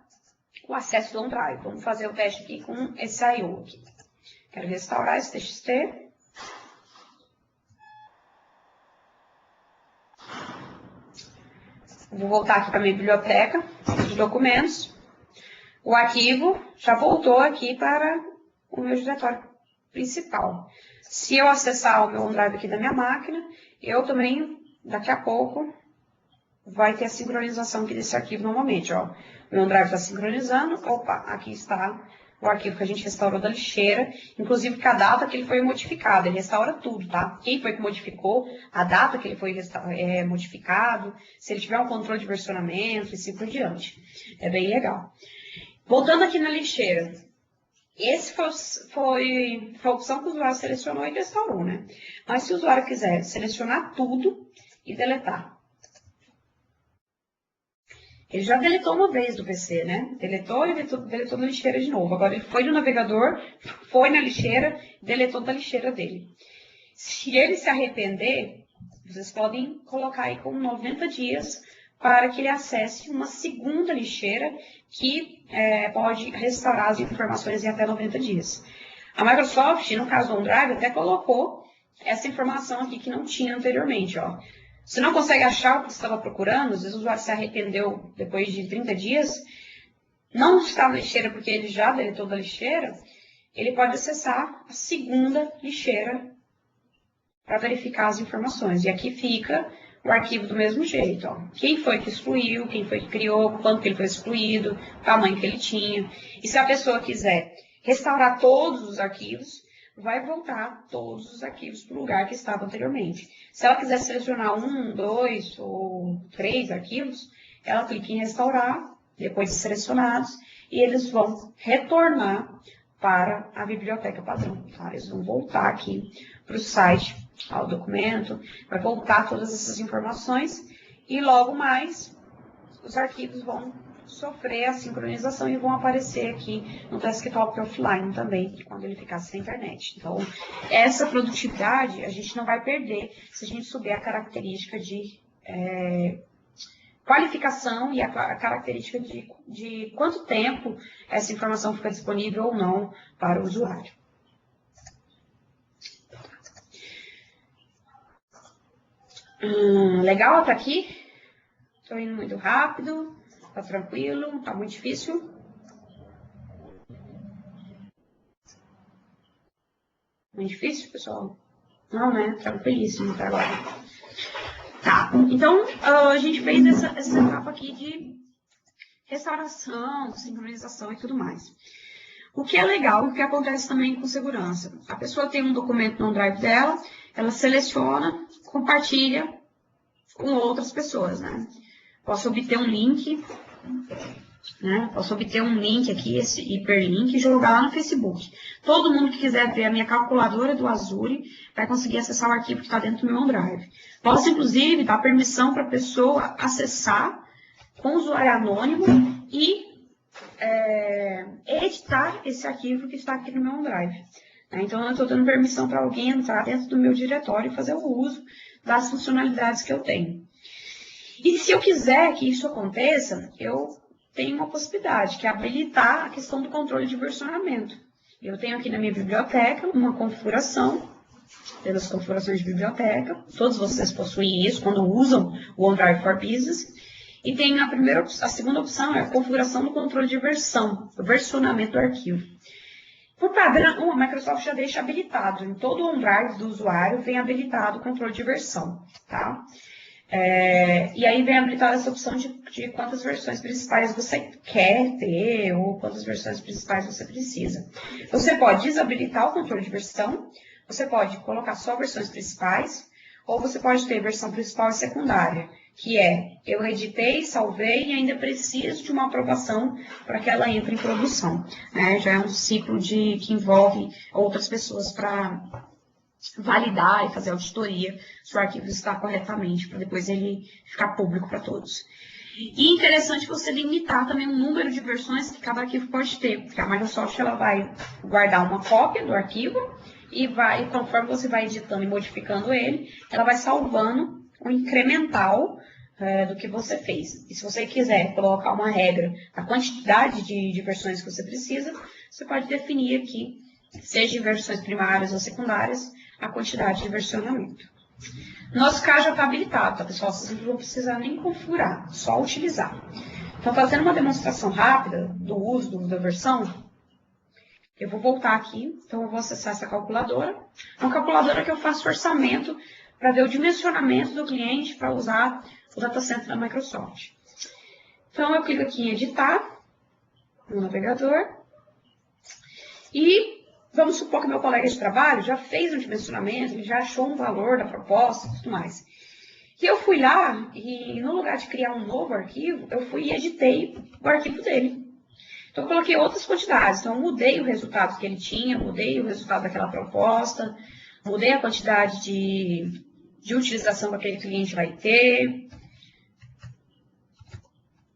o acesso do OneDrive. Vamos fazer o teste aqui com esse I/O aqui. Quero restaurar esse TXT. Vou voltar aqui para a minha biblioteca de documentos. O arquivo já voltou aqui para o meu diretório principal. Se eu acessar o meu OneDrive aqui da minha máquina, eu também, daqui a pouco, vai ter a sincronização aqui desse arquivo novamente, ó. O OneDrive está sincronizando, opa, aqui está o arquivo que a gente restaurou da lixeira, inclusive com a data que ele foi modificado, ele restaura tudo, tá? Quem foi que modificou, a data que ele foi modificado, se ele tiver um controle de versionamento e assim por diante. É bem legal. Voltando aqui na lixeira, esse foi a opção que o usuário selecionou e restaurou, né? Mas se o usuário quiser selecionar tudo e deletar, ele já deletou uma vez do PC, né? Deletou e deletou da lixeira de novo. Agora ele foi no navegador, foi na lixeira, deletou da lixeira dele. Se ele se arrepender, vocês podem colocar aí com 90 dias para que ele acesse uma segunda lixeira que pode restaurar as informações em até 90 dias. A Microsoft, no caso do OneDrive, até colocou essa informação aqui que não tinha anteriormente, ó. Se não consegue achar o que você estava procurando, às vezes o usuário se arrependeu depois de 30 dias, não está na lixeira porque ele já deletou da lixeira, ele pode acessar a segunda lixeira para verificar as informações. E aqui fica o arquivo do mesmo jeito, ó. Quem foi que excluiu, quem foi que criou, quanto que ele foi excluído, o tamanho que ele tinha. E se a pessoa quiser restaurar todos os arquivos, vai voltar todos os arquivos para o lugar que estava anteriormente. Se ela quiser selecionar 1, 2 ou 3 arquivos, ela clica em restaurar, depois de selecionados, e eles vão retornar para a biblioteca padrão. Tá? Eles vão voltar aqui para o site, ao documento, vai voltar todas essas informações, e logo mais os arquivos vão sofrer a sincronização e vão aparecer aqui no desktop offline também, quando ele ficar sem internet. Então, essa produtividade a gente não vai perder se a gente souber a característica de qualificação e a característica de quanto tempo essa informação fica disponível ou não para o usuário. Legal até aqui? Estou indo muito rápido. Tá tranquilo? Tá muito difícil? Muito difícil, pessoal? Não, né? Tranquilíssimo até agora. Tá, então a gente fez essa etapa aqui de restauração, sincronização e tudo mais. O que é legal, o que acontece também com segurança. A pessoa tem um documento no OneDrive dela, ela seleciona, compartilha com outras pessoas, né? Posso obter um link, né? Posso obter um link aqui, esse hiperlink, e jogar lá no Facebook. Todo mundo que quiser ver a minha calculadora do Azure vai conseguir acessar o arquivo que está dentro do meu OneDrive. Posso, inclusive, dar permissão para a pessoa acessar com usuário anônimo e editar esse arquivo que está aqui no meu OneDrive. Então, eu estou dando permissão para alguém entrar dentro do meu diretório e fazer o uso das funcionalidades que eu tenho. E se eu quiser que isso aconteça, eu tenho uma possibilidade, que é habilitar a questão do controle de versionamento. Eu tenho aqui na minha biblioteca uma configuração, pelas configurações de biblioteca, todos vocês possuem isso quando usam o OneDrive for Business, e tem a segunda opção, é a configuração do controle de versão, o versionamento do arquivo. Por padrão, a Microsoft já deixa habilitado, em todo o OneDrive do usuário vem habilitado o controle de versão, tá? E aí vem habilitada essa opção de quantas versões principais você quer ter ou quantas versões principais você precisa. Você pode desabilitar o controle de versão, você pode colocar só versões principais, ou você pode ter versão principal e secundária, que é, eu editei, salvei e ainda preciso de uma aprovação para que ela entre em produção. Né? Já é um ciclo que envolve outras pessoas para validar e fazer auditoria se o arquivo está corretamente, para depois ele ficar público para todos. E interessante você limitar também o número de versões que cada arquivo pode ter, porque a Microsoft ela vai guardar uma cópia do arquivo e conforme você vai editando e modificando ele, ela vai salvando o incremental do que você fez. E se você quiser colocar uma regra da quantidade de versões que você precisa, você pode definir aqui, seja em versões primárias ou secundárias, a quantidade de versionamento. Nosso caso já está habilitado, tá, pessoal? Vocês não vão precisar nem configurar, só utilizar. Então, fazendo uma demonstração rápida do uso da versão, Eu vou voltar aqui, então eu vou acessar essa calculadora. É uma calculadora que eu faço orçamento para ver o dimensionamento do cliente para usar o data center da Microsoft. Então, eu clico aqui em editar, no navegador, e vamos supor que meu colega de trabalho já fez um dimensionamento, ele já achou um valor da proposta e tudo mais. E eu fui lá e, no lugar de criar um novo arquivo, eu fui e editei o arquivo dele. Então, eu coloquei outras quantidades. Então, eu mudei o resultado que ele tinha, mudei o resultado daquela proposta, mudei a quantidade de utilização que aquele cliente vai ter.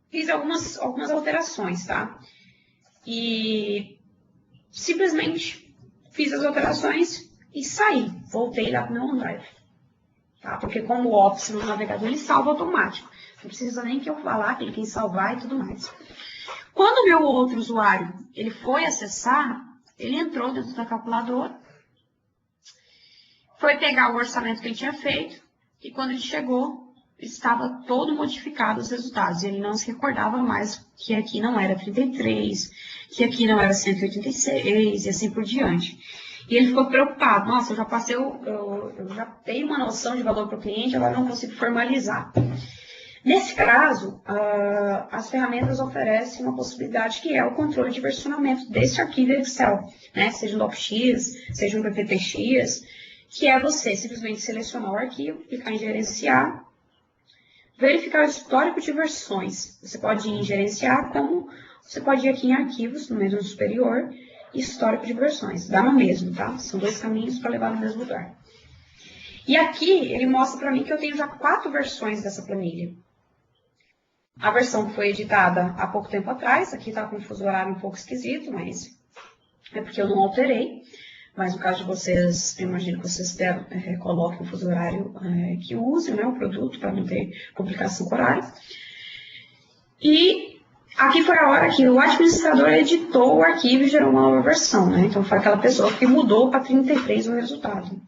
Fiz algumas alterações, tá? E simplesmente fiz as alterações e saí. Voltei lá para o meu OneDrive. Tá? Porque como o Office no navegador, ele salva automático. Não precisa nem que eu falar, clique em salvar e tudo mais. Quando o meu outro usuário ele foi acessar, ele entrou dentro da calculadora, foi pegar o orçamento que ele tinha feito, e quando ele chegou, estava todo modificado os resultados. Ele não se recordava mais que aqui não era 33, que aqui não era 186, e assim por diante. E ele ficou preocupado. Nossa, eu já passei, eu já tenho uma noção de valor para o cliente, agora não consigo formalizar. Nesse caso, as ferramentas oferecem uma possibilidade que é o controle de versionamento desse arquivo Excel, né? Seja um DocX, seja um PPTX, que é você simplesmente selecionar o arquivo, clicar em gerenciar, verificar o histórico de versões. Você pode ir em gerenciar, como você pode ir aqui em arquivos, no menu superior, e histórico de versões. Dá no mesmo, tá? São dois caminhos para levar no mesmo lugar. E aqui ele mostra para mim que eu tenho já 4 versões dessa planilha. A versão que foi editada há pouco tempo atrás, aqui está com um fuso horário um pouco esquisito, mas é porque eu não alterei. Mas no caso de vocês, eu imagino que vocês coloquem o fuso horário que usem, né, o produto, para não ter complicação com horário. E aqui foi a hora que o administrador editou o arquivo e gerou uma nova versão, né? Então foi aquela pessoa que mudou para 33 o resultado.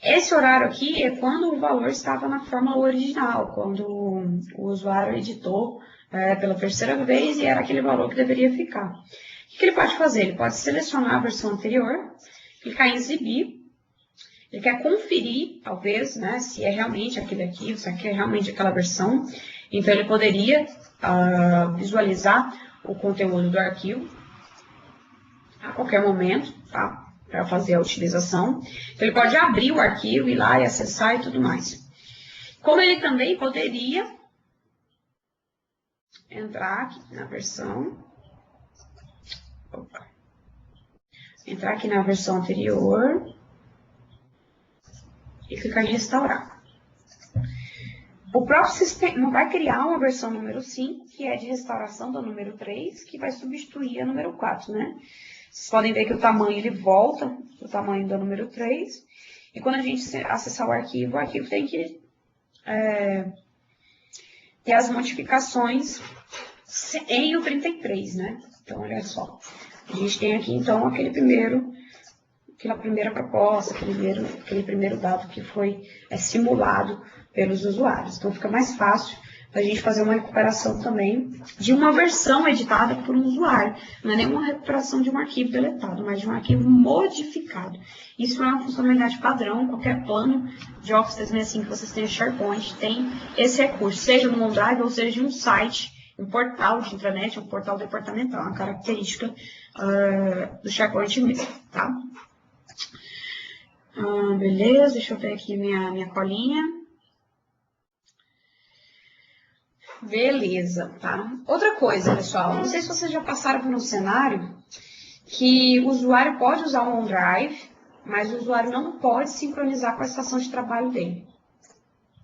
Esse horário aqui é quando o valor estava na fórmula original, quando o usuário editou pela terceira vez e era aquele valor que deveria ficar. O que ele pode fazer? Ele pode selecionar a versão anterior, clicar em exibir, ele quer conferir, talvez, né, se é realmente aquele arquivo, se é realmente aquela versão. Então, ele poderia visualizar o conteúdo do arquivo a qualquer momento, tá? Para fazer a utilização. Então, ele pode abrir o arquivo, ir lá e acessar e tudo mais. Como ele também poderia entrar aqui na versão... Opa. Entrar aqui na versão anterior e clicar em restaurar. O próprio sistema vai criar uma versão número 5, que é de restauração do número 3, que vai substituir a número 4, né? Vocês podem ver que o tamanho ele volta para o tamanho do número 3. E quando a gente acessar o arquivo tem que ter as modificações em o 33, né? Então, olha só. A gente tem aqui, então, aquela primeira proposta, aquele primeiro dado que foi simulado pelos usuários. Então, fica mais fácil a gente fazer uma recuperação também de uma versão editada por um usuário. Não é nenhuma recuperação de um arquivo deletado, mas de um arquivo modificado. Isso é uma funcionalidade padrão, qualquer plano de Office 365 que vocês tenham SharePoint tem esse recurso, seja no OneDrive ou seja de um site, um portal de intranet, um portal departamental, uma característica do SharePoint mesmo, tá? Beleza, deixa eu ver aqui minha colinha. Beleza, tá? Outra coisa, pessoal, não sei se vocês já passaram por um cenário que o usuário pode usar o OneDrive, mas o usuário não pode sincronizar com a estação de trabalho dele.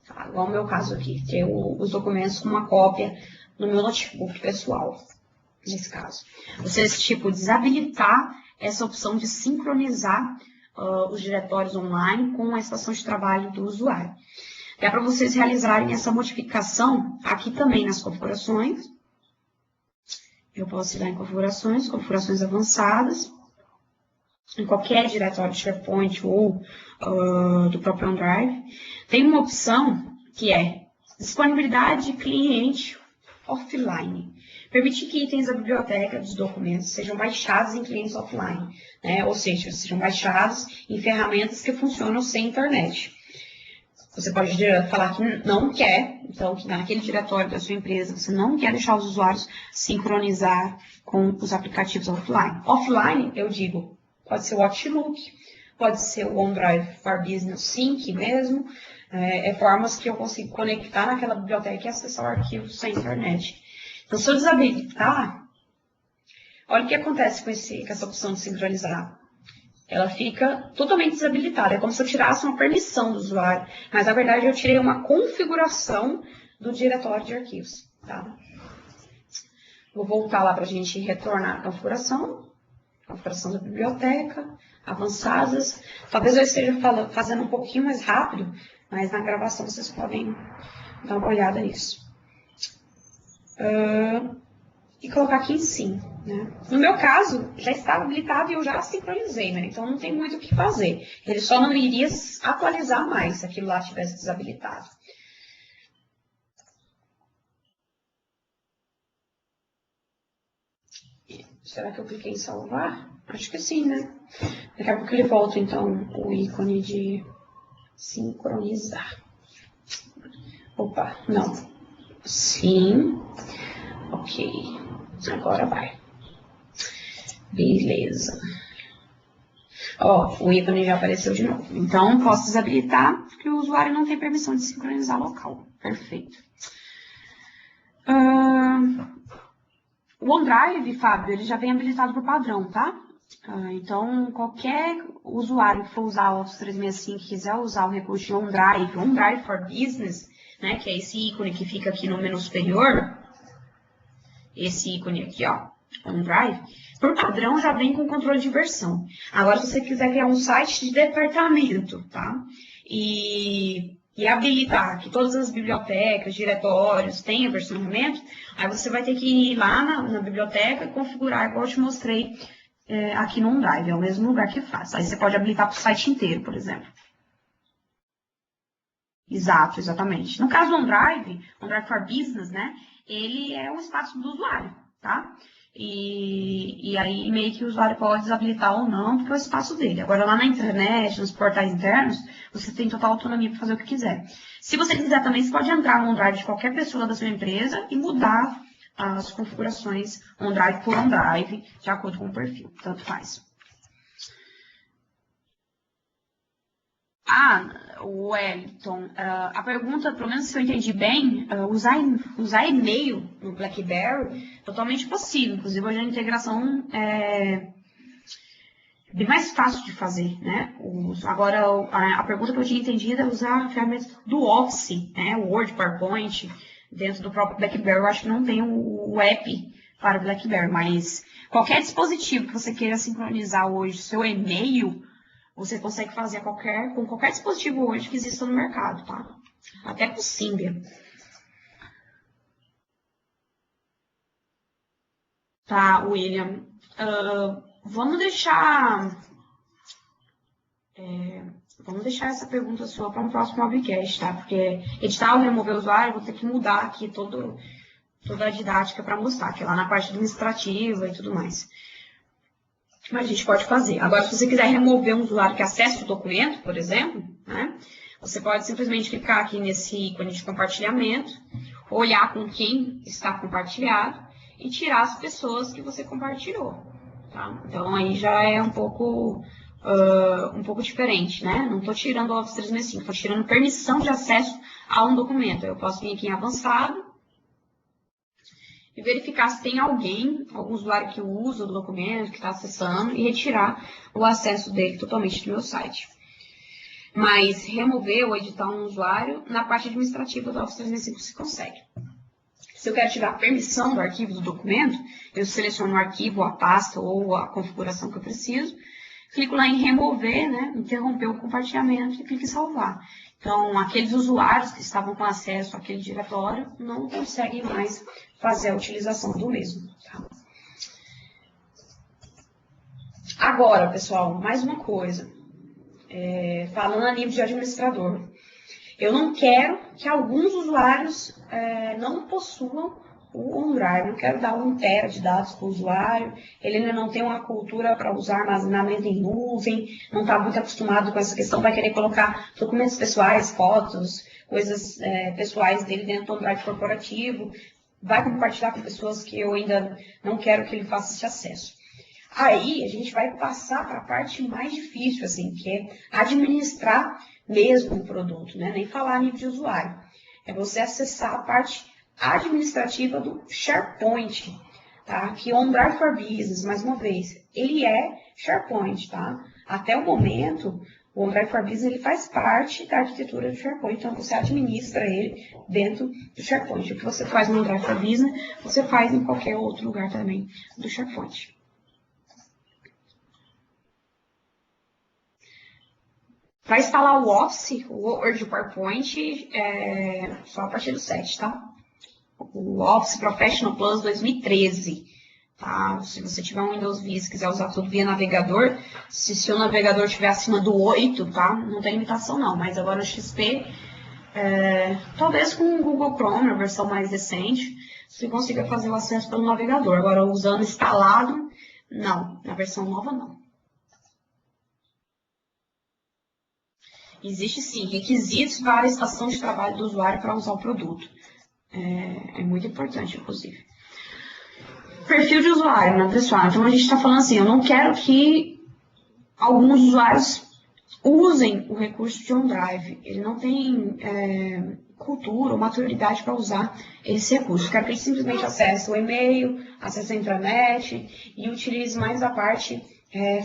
Tá? Igual o meu caso aqui, ter os documentos com uma cópia no meu notebook pessoal, nesse caso. Vocês, desabilitar essa opção de sincronizar os diretórios online com a estação de trabalho do usuário. Dá para vocês realizarem essa modificação aqui também nas configurações. Eu posso ir lá em configurações avançadas, em qualquer diretório de SharePoint ou do próprio OneDrive. Tem uma opção que é disponibilidade de cliente offline. Permitir que itens da biblioteca dos documentos sejam baixados em clientes offline, né? Ou seja, sejam baixados em ferramentas que funcionam sem internet. Você pode falar que não quer, então, que naquele diretório da sua empresa, você não quer deixar os usuários sincronizar com os aplicativos offline. Offline, eu digo, pode ser o Outlook, pode ser o OneDrive for Business Sync mesmo, formas que eu consigo conectar naquela biblioteca e acessar o arquivo sem internet. Então, se eu desabilitar, olha o que acontece com essa opção de sincronizar. Ela fica totalmente desabilitada. É como se eu tirasse uma permissão do usuário. Mas, na verdade, eu tirei uma configuração do diretório de arquivos. Tá? Vou voltar lá para a gente retornar a configuração. Configuração da biblioteca, avançadas. Talvez eu esteja fazendo um pouquinho mais rápido, mas na gravação vocês podem dar uma olhada nisso. E colocar aqui em sim. Né? No meu caso, já estava habilitado e eu já sincronizei, né? Então não tem muito o que fazer. Ele só não iria atualizar mais se aquilo lá tivesse desabilitado. Será que eu cliquei em salvar? Acho que sim, né? Daqui a pouco ele volta, então, o ícone de sincronizar. Opa, não. Sim. Ok. Agora vai. Beleza. Ó, o ícone já apareceu de novo. Então, posso desabilitar, porque o usuário não tem permissão de sincronizar local. Perfeito. O OneDrive, Fábio, ele já vem habilitado por padrão, tá? Então, qualquer usuário que for usar o Office 365 e quiser usar o recurso de OneDrive, OneDrive for Business, né, que é esse ícone que fica aqui no menu superior, esse ícone aqui, ó, OneDrive, por padrão já vem com controle de versão. Agora, se você quiser criar um site de departamento, tá? E habilitar que todas as bibliotecas, diretórios tenham versionamento, aí você vai ter que ir lá na biblioteca e configurar, igual eu te mostrei aqui no OneDrive. É o mesmo lugar que faz. Aí você pode habilitar para o site inteiro, por exemplo. Exato, exatamente. No caso do OneDrive for Business, né? Ele é um espaço do usuário, tá? E aí meio que o usuário pode desabilitar ou não, porque é o espaço dele. Agora lá na internet, nos portais internos, você tem total autonomia para fazer o que quiser. Se você quiser também, você pode entrar no OneDrive de qualquer pessoa da sua empresa e mudar as configurações OneDrive por OneDrive, de acordo com o perfil. Tanto faz. O Wellington, a pergunta, pelo menos se eu entendi bem, usar e-mail no BlackBerry, totalmente possível. Inclusive, hoje a integração é bem mais fácil de fazer, né? Agora, a pergunta que eu tinha entendido é usar a ferramenta do Office, né? O Word, PowerPoint, dentro do próprio BlackBerry. Eu acho que não tem o app para o BlackBerry, mas qualquer dispositivo que você queira sincronizar hoje, seu e-mail, você consegue fazer com qualquer dispositivo hoje que exista no mercado, tá? Até com o Symbian. Tá, William. Vamos deixar essa pergunta sua para um próximo webcast, tá? Porque editar ou remover o usuário, eu vou ter que mudar aqui toda a didática para mostrar, que é lá na parte administrativa e tudo mais. Mas a gente pode fazer. Agora, se você quiser remover um usuário que acessa o documento, por exemplo, né, você pode simplesmente clicar aqui nesse ícone de compartilhamento, olhar com quem está compartilhado e tirar as pessoas que você compartilhou. Tá? Então, aí já é um pouco diferente, né? Não estou tirando o Office 365, estou tirando permissão de acesso a um documento. Eu posso vir aqui em avançado e verificar se tem algum usuário que usa o documento, que está acessando, e retirar o acesso dele totalmente do meu site. Mas remover ou editar um usuário, na parte administrativa do Office 365 se consegue. Se eu quero tirar a permissão do arquivo do documento, eu seleciono o arquivo, a pasta ou a configuração que eu preciso, clico lá em remover, né, interromper o compartilhamento e clico em salvar. Então, aqueles usuários que estavam com acesso àquele diretório não conseguem mais fazer a utilização do mesmo. Tá? Agora, pessoal, mais uma coisa. Falando a nível de administrador. Eu não quero que alguns usuários não possuam o OneDrive, não quero dar 1 tera de dados para o usuário, ele ainda não tem uma cultura para usar armazenamento em nuvem, não está muito acostumado com essa questão, vai querer colocar documentos pessoais, fotos, coisas pessoais dele dentro do OneDrive corporativo, vai compartilhar com pessoas que eu ainda não quero que ele faça esse acesso. Aí a gente vai passar para a parte mais difícil, assim, que é administrar mesmo o produto, né? Nem falar a nível de usuário. É você acessar a parte administrativa do SharePoint, tá? Que o OneDrive for Business, mais uma vez, ele é SharePoint, tá? Até o momento, o OneDrive for Business ele faz parte da arquitetura do SharePoint, então você administra ele dentro do SharePoint. O que você faz no OneDrive for Business, você faz em qualquer outro lugar também do SharePoint. Para instalar o Office, o Word e o PowerPoint, só a partir do 7, tá? O Office Professional Plus 2013, tá? Se você tiver um Windows Vista e quiser usar tudo via navegador, se seu navegador estiver acima do 8, tá? Não tem limitação não, mas agora o XP, talvez com o Google Chrome, a versão mais recente, você consiga fazer o acesso pelo navegador. Agora, usando instalado, não. Na versão nova, não. Existe sim requisitos para a estação de trabalho do usuário para usar o produto. É muito importante, inclusive. Perfil de usuário, né, pessoal? Então a gente está falando assim, eu não quero que alguns usuários usem o recurso de OneDrive. Ele não tem cultura ou maturidade para usar esse recurso. Eu quero que ele simplesmente acesse o e-mail, acesse a intranet e utilize mais a parte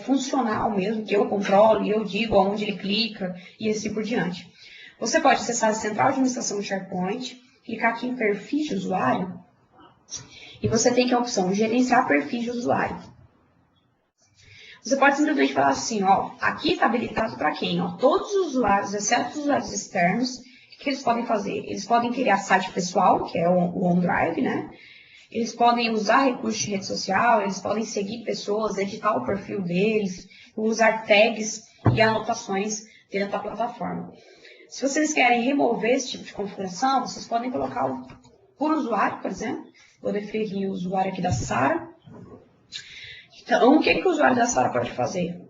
funcional mesmo, que eu controlo e eu digo aonde ele clica e assim por diante. Você pode acessar a central de administração do SharePoint, clicar aqui em perfis de usuário e você tem aqui a opção gerenciar perfis de usuário. Você pode simplesmente falar assim, ó, aqui está habilitado para quem? Ó, todos os usuários, exceto os usuários externos, o que eles podem fazer? Eles podem criar site pessoal, que é o OneDrive, né? Eles podem usar recursos de rede social, eles podem seguir pessoas, editar o perfil deles, usar tags e anotações dentro da plataforma. Se vocês querem remover esse tipo de configuração, vocês podem colocar por usuário, por exemplo. Vou definir o usuário aqui da Sara. Então, o que o usuário da Sara pode fazer?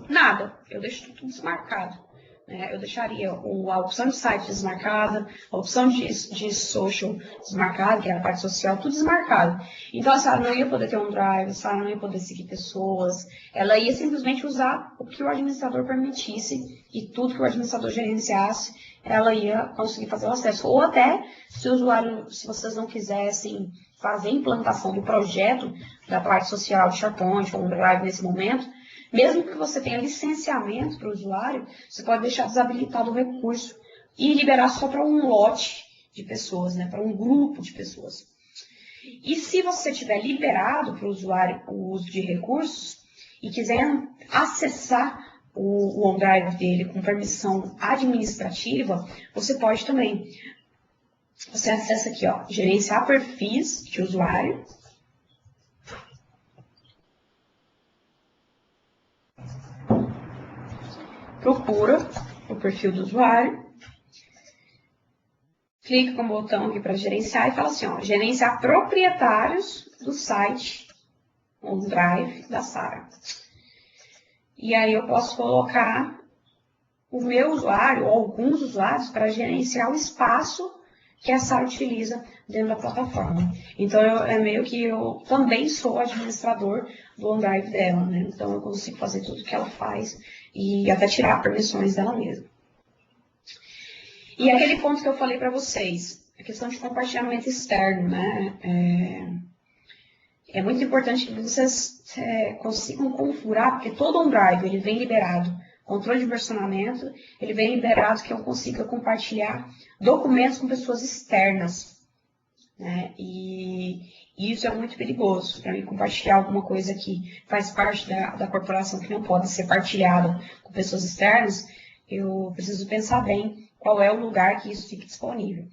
Nada, eu deixo tudo desmarcado. Eu deixaria a opção de site desmarcada, a opção de social desmarcada, que é a parte social, tudo desmarcado. Então, a Sara não ia poder ter um drive, a Sara não ia poder seguir pessoas, ela ia simplesmente usar o que o administrador permitisse e tudo que o administrador gerenciasse, ela ia conseguir fazer o acesso. Ou até, se o usuário, se vocês não quisessem fazer a implantação do projeto da parte social de SharePoint ou OneDrive nesse momento, mesmo que você tenha licenciamento para o usuário, você pode deixar desabilitado o recurso e liberar só para um lote de pessoas, né, para um grupo de pessoas. E se você tiver liberado para o usuário o uso de recursos e quiser acessar o OneDrive dele com permissão administrativa, você pode também. Você acessa aqui, ó, gerenciar perfis de usuário. Procura o perfil do usuário, clica com o botão aqui para gerenciar e fala assim, ó, gerenciar proprietários do site OneDrive da Sara. E aí eu posso colocar o meu usuário ou alguns usuários para gerenciar o espaço que a Sara utiliza dentro da plataforma. Então, é meio que eu também sou administrador do OneDrive dela, né? Então, eu consigo fazer tudo que ela faz e até tirar permissões dela mesma. E aquele ponto que eu falei para vocês, a questão de compartilhamento externo, né? É muito importante que vocês consigam configurar, porque todo OneDrive ele vem liberado. Controle de versionamento, ele vem liberado que eu consiga compartilhar documentos com pessoas externas. Né? E isso é muito perigoso para mim, compartilhar alguma coisa que faz parte da corporação que não pode ser partilhada com pessoas externas. Eu preciso pensar bem qual é o lugar que isso fique disponível.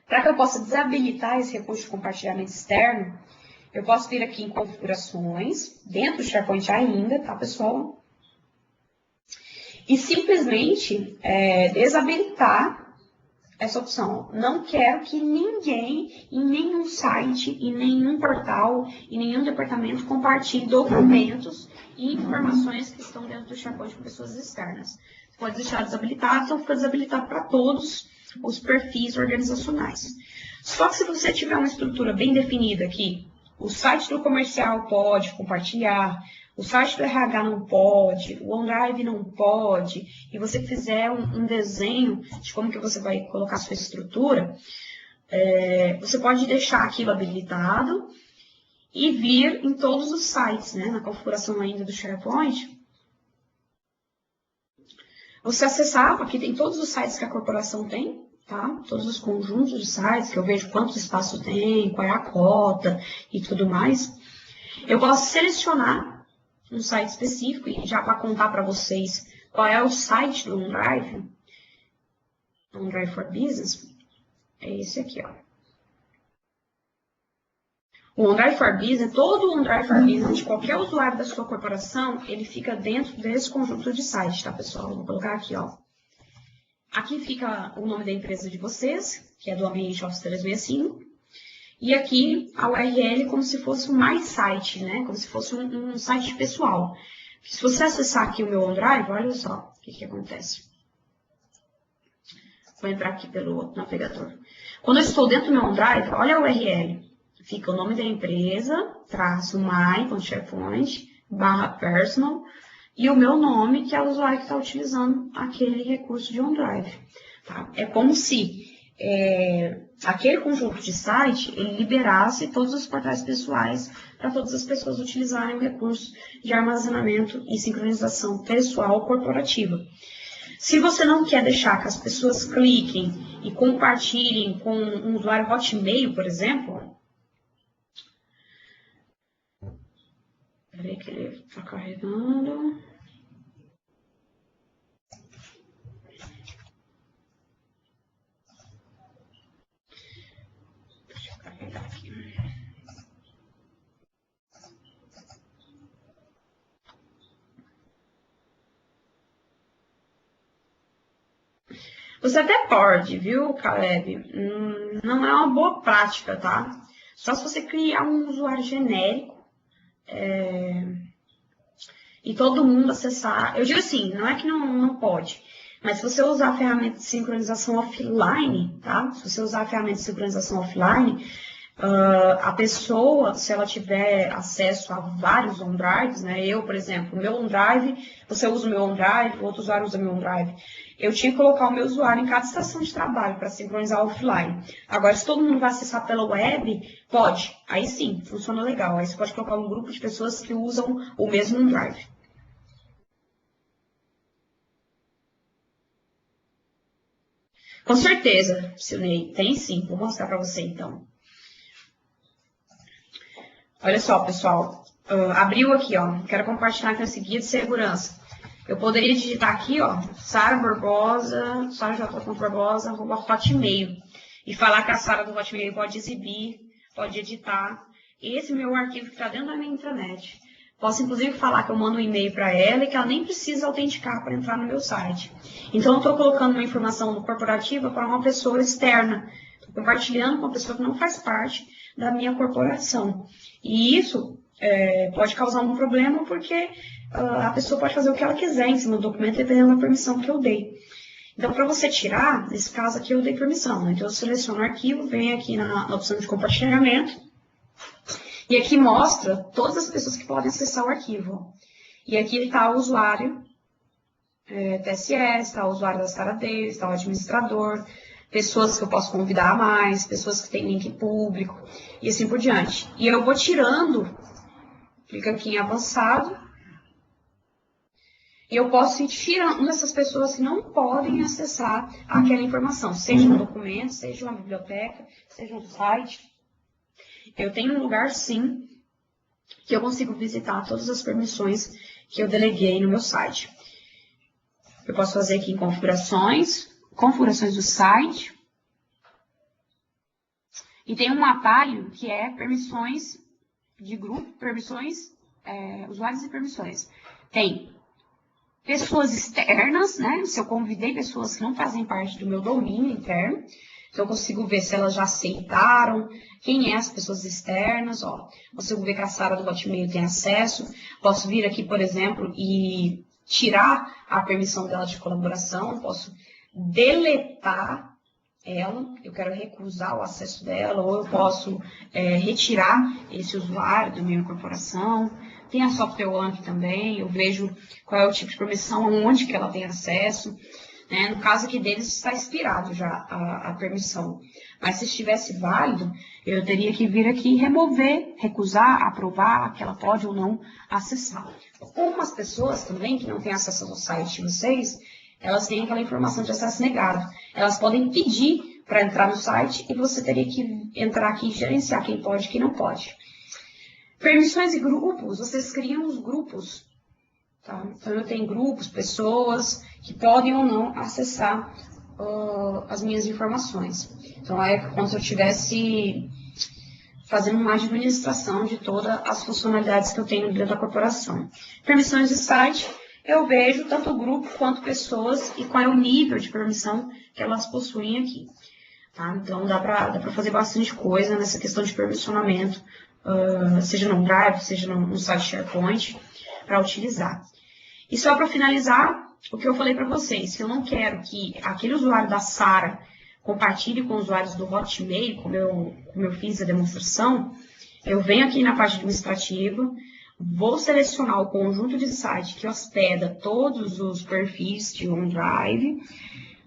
Para que eu possa desabilitar esse recurso de compartilhamento externo, eu posso vir aqui em configurações, dentro do SharePoint ainda, tá, pessoal? E simplesmente desabilitar essa opção. Não quero que ninguém, em nenhum site, em nenhum portal, em nenhum departamento, compartilhe documentos e informações que estão dentro do SharePoint com pessoas externas. Pode deixar desabilitado, então fica desabilitado para todos os perfis organizacionais. Só que se você tiver uma estrutura bem definida aqui, o site do comercial pode compartilhar, o site do RH não pode, o OneDrive não pode, e você fizer um desenho de como que você vai colocar a sua estrutura, você pode deixar aquilo habilitado e vir em todos os sites, né, na configuração ainda do SharePoint. Você acessar, aqui tem todos os sites que a corporação tem, tá? Todos os conjuntos de sites, que eu vejo quantos espaços tem, qual é a cota e tudo mais. Eu posso selecionar um site específico, e já para contar para vocês qual é o site do OneDrive, OneDrive for Business, é esse aqui, ó. O OneDrive for Business, todo o OneDrive for Business de qualquer usuário da sua corporação, ele fica dentro desse conjunto de sites, tá, pessoal? Eu vou colocar aqui, ó. Aqui fica o nome da empresa de vocês, que é do ambiente Office 365. E aqui a URL como se fosse um My Site, né? Como se fosse um site pessoal. Se você acessar aqui o meu OneDrive, olha só o que acontece. Vou entrar aqui pelo navegador. Quando eu estou dentro do meu OneDrive, olha a URL. Fica o nome da empresa, traço my.sharepoint, /personal, e o meu nome, que é o usuário que está utilizando aquele recurso de OneDrive. Tá? É como se aquele conjunto de site ele liberasse todos os portais pessoais para todas as pessoas utilizarem o recurso de armazenamento e sincronização pessoal corporativa. Se você não quer deixar que as pessoas cliquem e compartilhem com um usuário Hotmail, por exemplo, peraí que ele está carregando. Deixa eu carregar aqui. Você até pode, viu, Caleb? Não é uma boa prática, tá? Só se você criar um usuário genérico e todo mundo acessar. Eu digo assim, não é que não pode, mas se você usar a ferramenta de sincronização offline, tá? Se você usar a ferramenta de sincronização offline, a pessoa, se ela tiver acesso a vários OneDrives, né? Eu, por exemplo, o meu OneDrive, você usa o meu OneDrive, outro usuário usa o meu OneDrive. Eu tinha que colocar o meu usuário em cada estação de trabalho para sincronizar offline. Agora, se todo mundo vai acessar pela web, pode. Aí sim, funciona legal. Aí você pode colocar um grupo de pessoas que usam o mesmo OneDrive. Com certeza, Silnei, tem sim. Vou mostrar para você, então. Olha só, pessoal. Abriu aqui, ó. Quero compartilhar com esse guia de segurança. Eu poderia digitar aqui, ó, Sara Barbosa, saraj.barbosa, @hotmail. E falar que a Sara do Hotmail pode exibir, pode editar esse meu arquivo que está dentro da minha intranet. Posso, inclusive, falar que eu mando um e-mail para ela e que ela nem precisa autenticar para entrar no meu site. Então, eu estou colocando uma informação corporativa para uma pessoa externa. Estou compartilhando com uma pessoa que não faz parte da minha corporação. E isso pode causar algum problema porque a pessoa pode fazer o que ela quiser em cima do documento, dependendo da permissão que eu dei. Então, para você tirar, nesse caso aqui eu dei permissão, né? Então, eu seleciono o arquivo, venho aqui na opção de compartilhamento, e aqui mostra todas as pessoas que podem acessar o arquivo. E aqui está o usuário TSS, está o usuário da Sara Davis, está o administrador, pessoas que eu posso convidar a mais, pessoas que têm link público, e assim por diante. E eu vou tirando, clica aqui em avançado, e eu posso ir tirando essas pessoas que não podem acessar aquela informação, seja um documento, seja uma biblioteca, seja um site. Eu tenho um lugar, sim, que eu consigo visitar todas as permissões que eu deleguei no meu site. Eu posso fazer aqui em configurações do site. E tem um atalho que é permissões de grupo, permissões, usuários e permissões. Tem pessoas externas, né? Se eu convidei pessoas que não fazem parte do meu domínio interno, então eu consigo ver se elas já aceitaram, quem é as pessoas externas, ó. Consigo ver que a Sara do Hotmail tem acesso. Posso vir aqui, por exemplo, e tirar a permissão dela de colaboração, posso deletar ela, eu quero recusar o acesso dela, ou eu posso retirar esse usuário da minha corporação. Tem a Software One também, eu vejo qual é o tipo de permissão, onde que ela tem acesso. Né? No caso aqui deles está expirado já a permissão. Mas se estivesse válido, eu teria que vir aqui e remover, recusar, aprovar que ela pode ou não acessar. Algumas pessoas também que não têm acesso ao site de vocês, elas têm aquela informação de acesso negado. Elas podem pedir para entrar no site e você teria que entrar aqui e gerenciar quem pode e quem não pode. Permissões e grupos, vocês criam os grupos. Tá? Então, eu tenho grupos, pessoas que podem ou não acessar as minhas informações. Então, é como se eu estivesse fazendo uma administração de todas as funcionalidades que eu tenho dentro da corporação. Permissões de site, eu vejo tanto o grupo quanto pessoas e qual é o nível de permissão que elas possuem aqui. Tá? Então, dá para fazer bastante coisa nessa questão de permissionamento, seja no Drive, seja no site SharePoint, para utilizar. E só para finalizar, o que eu falei para vocês, que eu não quero que aquele usuário da Sara compartilhe com usuários do Hotmail, como eu fiz a demonstração, eu venho aqui na parte administrativa, vou selecionar o conjunto de site que hospeda todos os perfis de OneDrive,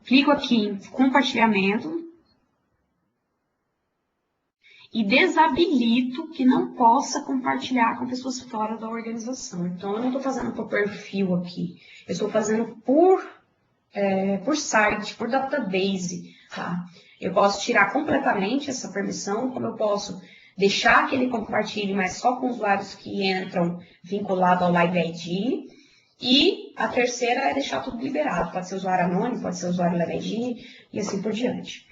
clico aqui em compartilhamento e desabilito que não possa compartilhar com pessoas fora da organização. Então, eu não estou fazendo por perfil aqui, eu estou fazendo por site, por database. Tá? Eu posso tirar completamente essa permissão, como eu posso deixar que ele compartilhe, mas só com usuários que entram vinculado ao Live ID. E a terceira é deixar tudo liberado. Pode ser usuário anônimo, pode ser usuário Live ID e assim por diante.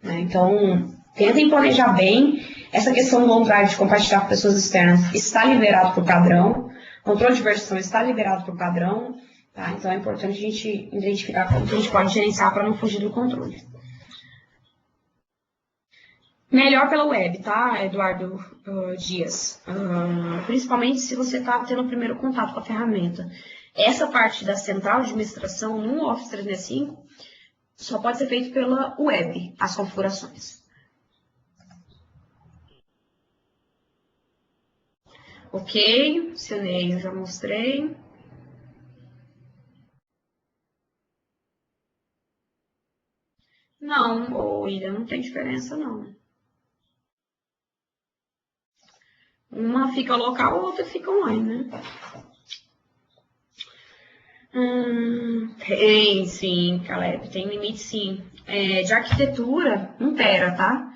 Né? Então, tentem planejar bem. Essa questão do OneDrive de compartilhar com pessoas externas está liberado por padrão. Controle de versão está liberado por padrão. Tá? Então, é importante a gente identificar como que a gente pode gerenciar para não fugir do controle. Melhor pela web, tá, Eduardo Dias? Principalmente se você está tendo o primeiro contato com a ferramenta. Essa parte da central de administração no Office 365 só pode ser feito pela web, as configurações. Ok, acionei, eu já mostrei. Não, William, não tem diferença, não. Uma fica local, a outra fica online, né? Tem, sim, Caleb, tem limite, sim. De arquitetura, 1 tera, tá?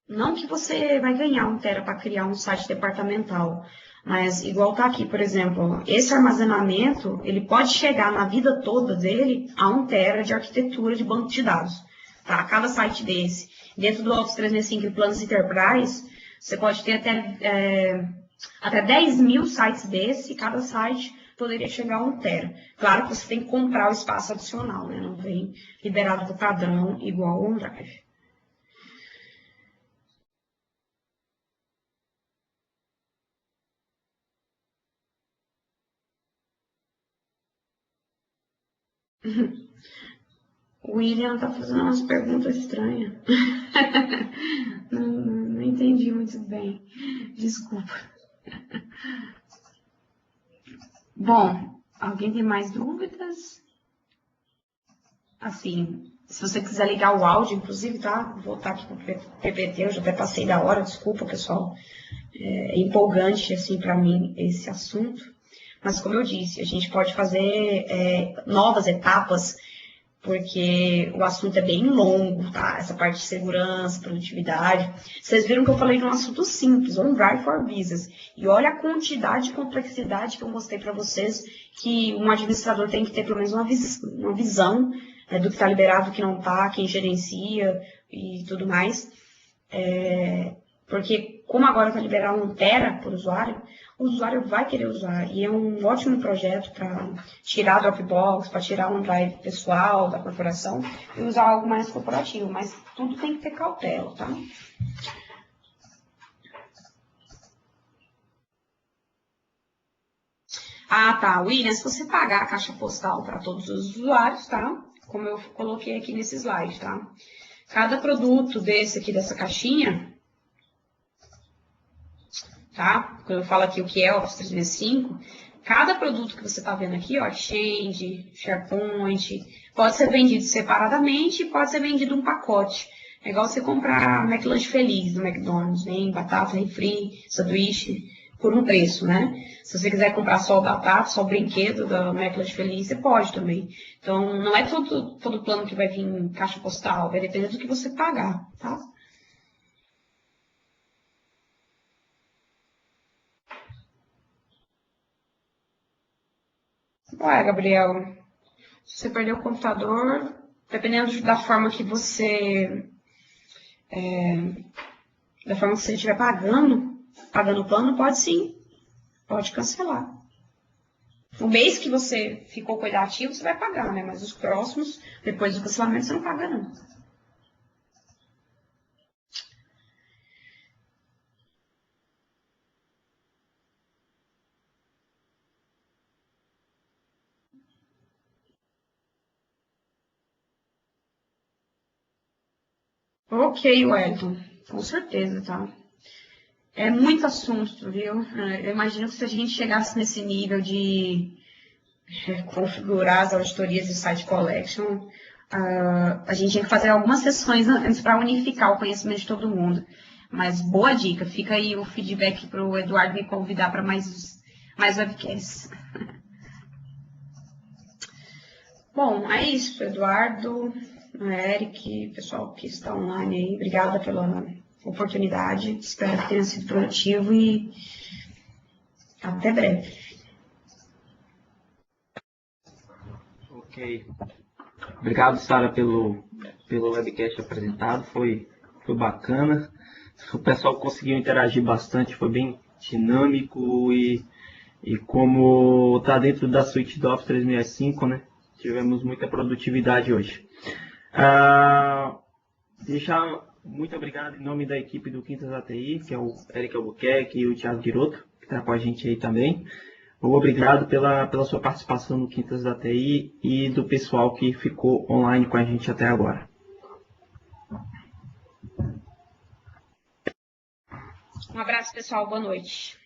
Não que você vai ganhar 1 tera para criar um site departamental, mas igual tá aqui, por exemplo, esse armazenamento, ele pode chegar na vida toda dele a 1 tera de arquitetura de banco de dados, tá? Cada site desse. Dentro do Office 365 e Planos Enterprise, você pode ter até 10 mil sites desse, e cada site poderia chegar a 1 tera. Claro que você tem que comprar o espaço adicional, né? Não vem liberado do padrão igual ao OneDrive. O William tá fazendo umas perguntas estranhas. Não entendi muito bem. Desculpa. Bom, alguém tem mais dúvidas? Assim, se você quiser ligar o áudio, inclusive, tá? Vou voltar aqui para o PPT, eu já até passei da hora, desculpa, pessoal. É empolgante, assim, para mim, esse assunto. Mas, como eu disse, a gente pode fazer novas etapas, porque o assunto é bem longo, tá? Essa parte de segurança, produtividade. Vocês viram que eu falei de um assunto simples, OneDrive for Business. E olha a quantidade de complexidade que eu mostrei para vocês, que um administrador tem que ter pelo menos uma visão do que está liberado, do que não está, quem gerencia e tudo mais. Porque como agora está liberado 1 tera por usuário, o usuário vai querer usar. E é um ótimo projeto para tirar a Dropbox, para tirar um drive pessoal da corporação e usar algo mais corporativo. Mas tudo tem que ter cautela, tá? Ah, tá. William, se você pagar a caixa postal para todos os usuários, tá? Como eu coloquei aqui nesse slide, tá? Cada produto desse aqui, dessa caixinha, tá? Quando eu falo aqui o que é Office 365, cada produto que você está vendo aqui, ó, Exchange, SharePoint, pode ser vendido separadamente e pode ser vendido um pacote. É igual você comprar McLanche Feliz do McDonald's, vem batata, refri, sanduíche, por um preço, né? Se você quiser comprar só o batata, só o brinquedo da McLanche Feliz, você pode também. Então, não é todo plano que vai vir em caixa postal, vai depender do que você pagar, tá? Ué, Gabriel, se você perder o computador, dependendo da forma que você estiver pagando o plano, pode sim, pode cancelar. O mês que você ficou com ele ativo, você vai pagar, né? Mas os próximos, depois do cancelamento, você não paga, não. Ok, Wellington, com certeza, tá? É muito assunto, viu? Eu imagino que se a gente chegasse nesse nível de configurar as auditorias de site collection, a gente tinha que fazer algumas sessões antes para unificar o conhecimento de todo mundo. Mas boa dica, fica aí o feedback para o Eduardo me convidar para mais webcasts. Bom, é isso, Eduardo, Eric, pessoal que está online aí, obrigada pela oportunidade, espero que tenha sido produtivo e até breve. Ok. Obrigado, Sara, pelo webcast apresentado. Foi bacana. O pessoal conseguiu interagir bastante, foi bem dinâmico e como está dentro da suíte do Office 365, né? Tivemos muita produtividade hoje. Deixar muito obrigado em nome da equipe do Quintas ATI, que é o Eric Albuquerque e o Thiago Giroto, que está com a gente aí também. Obrigado pela sua participação no Quintas da TI e do pessoal que ficou online com a gente até agora. Um abraço, pessoal. Boa noite.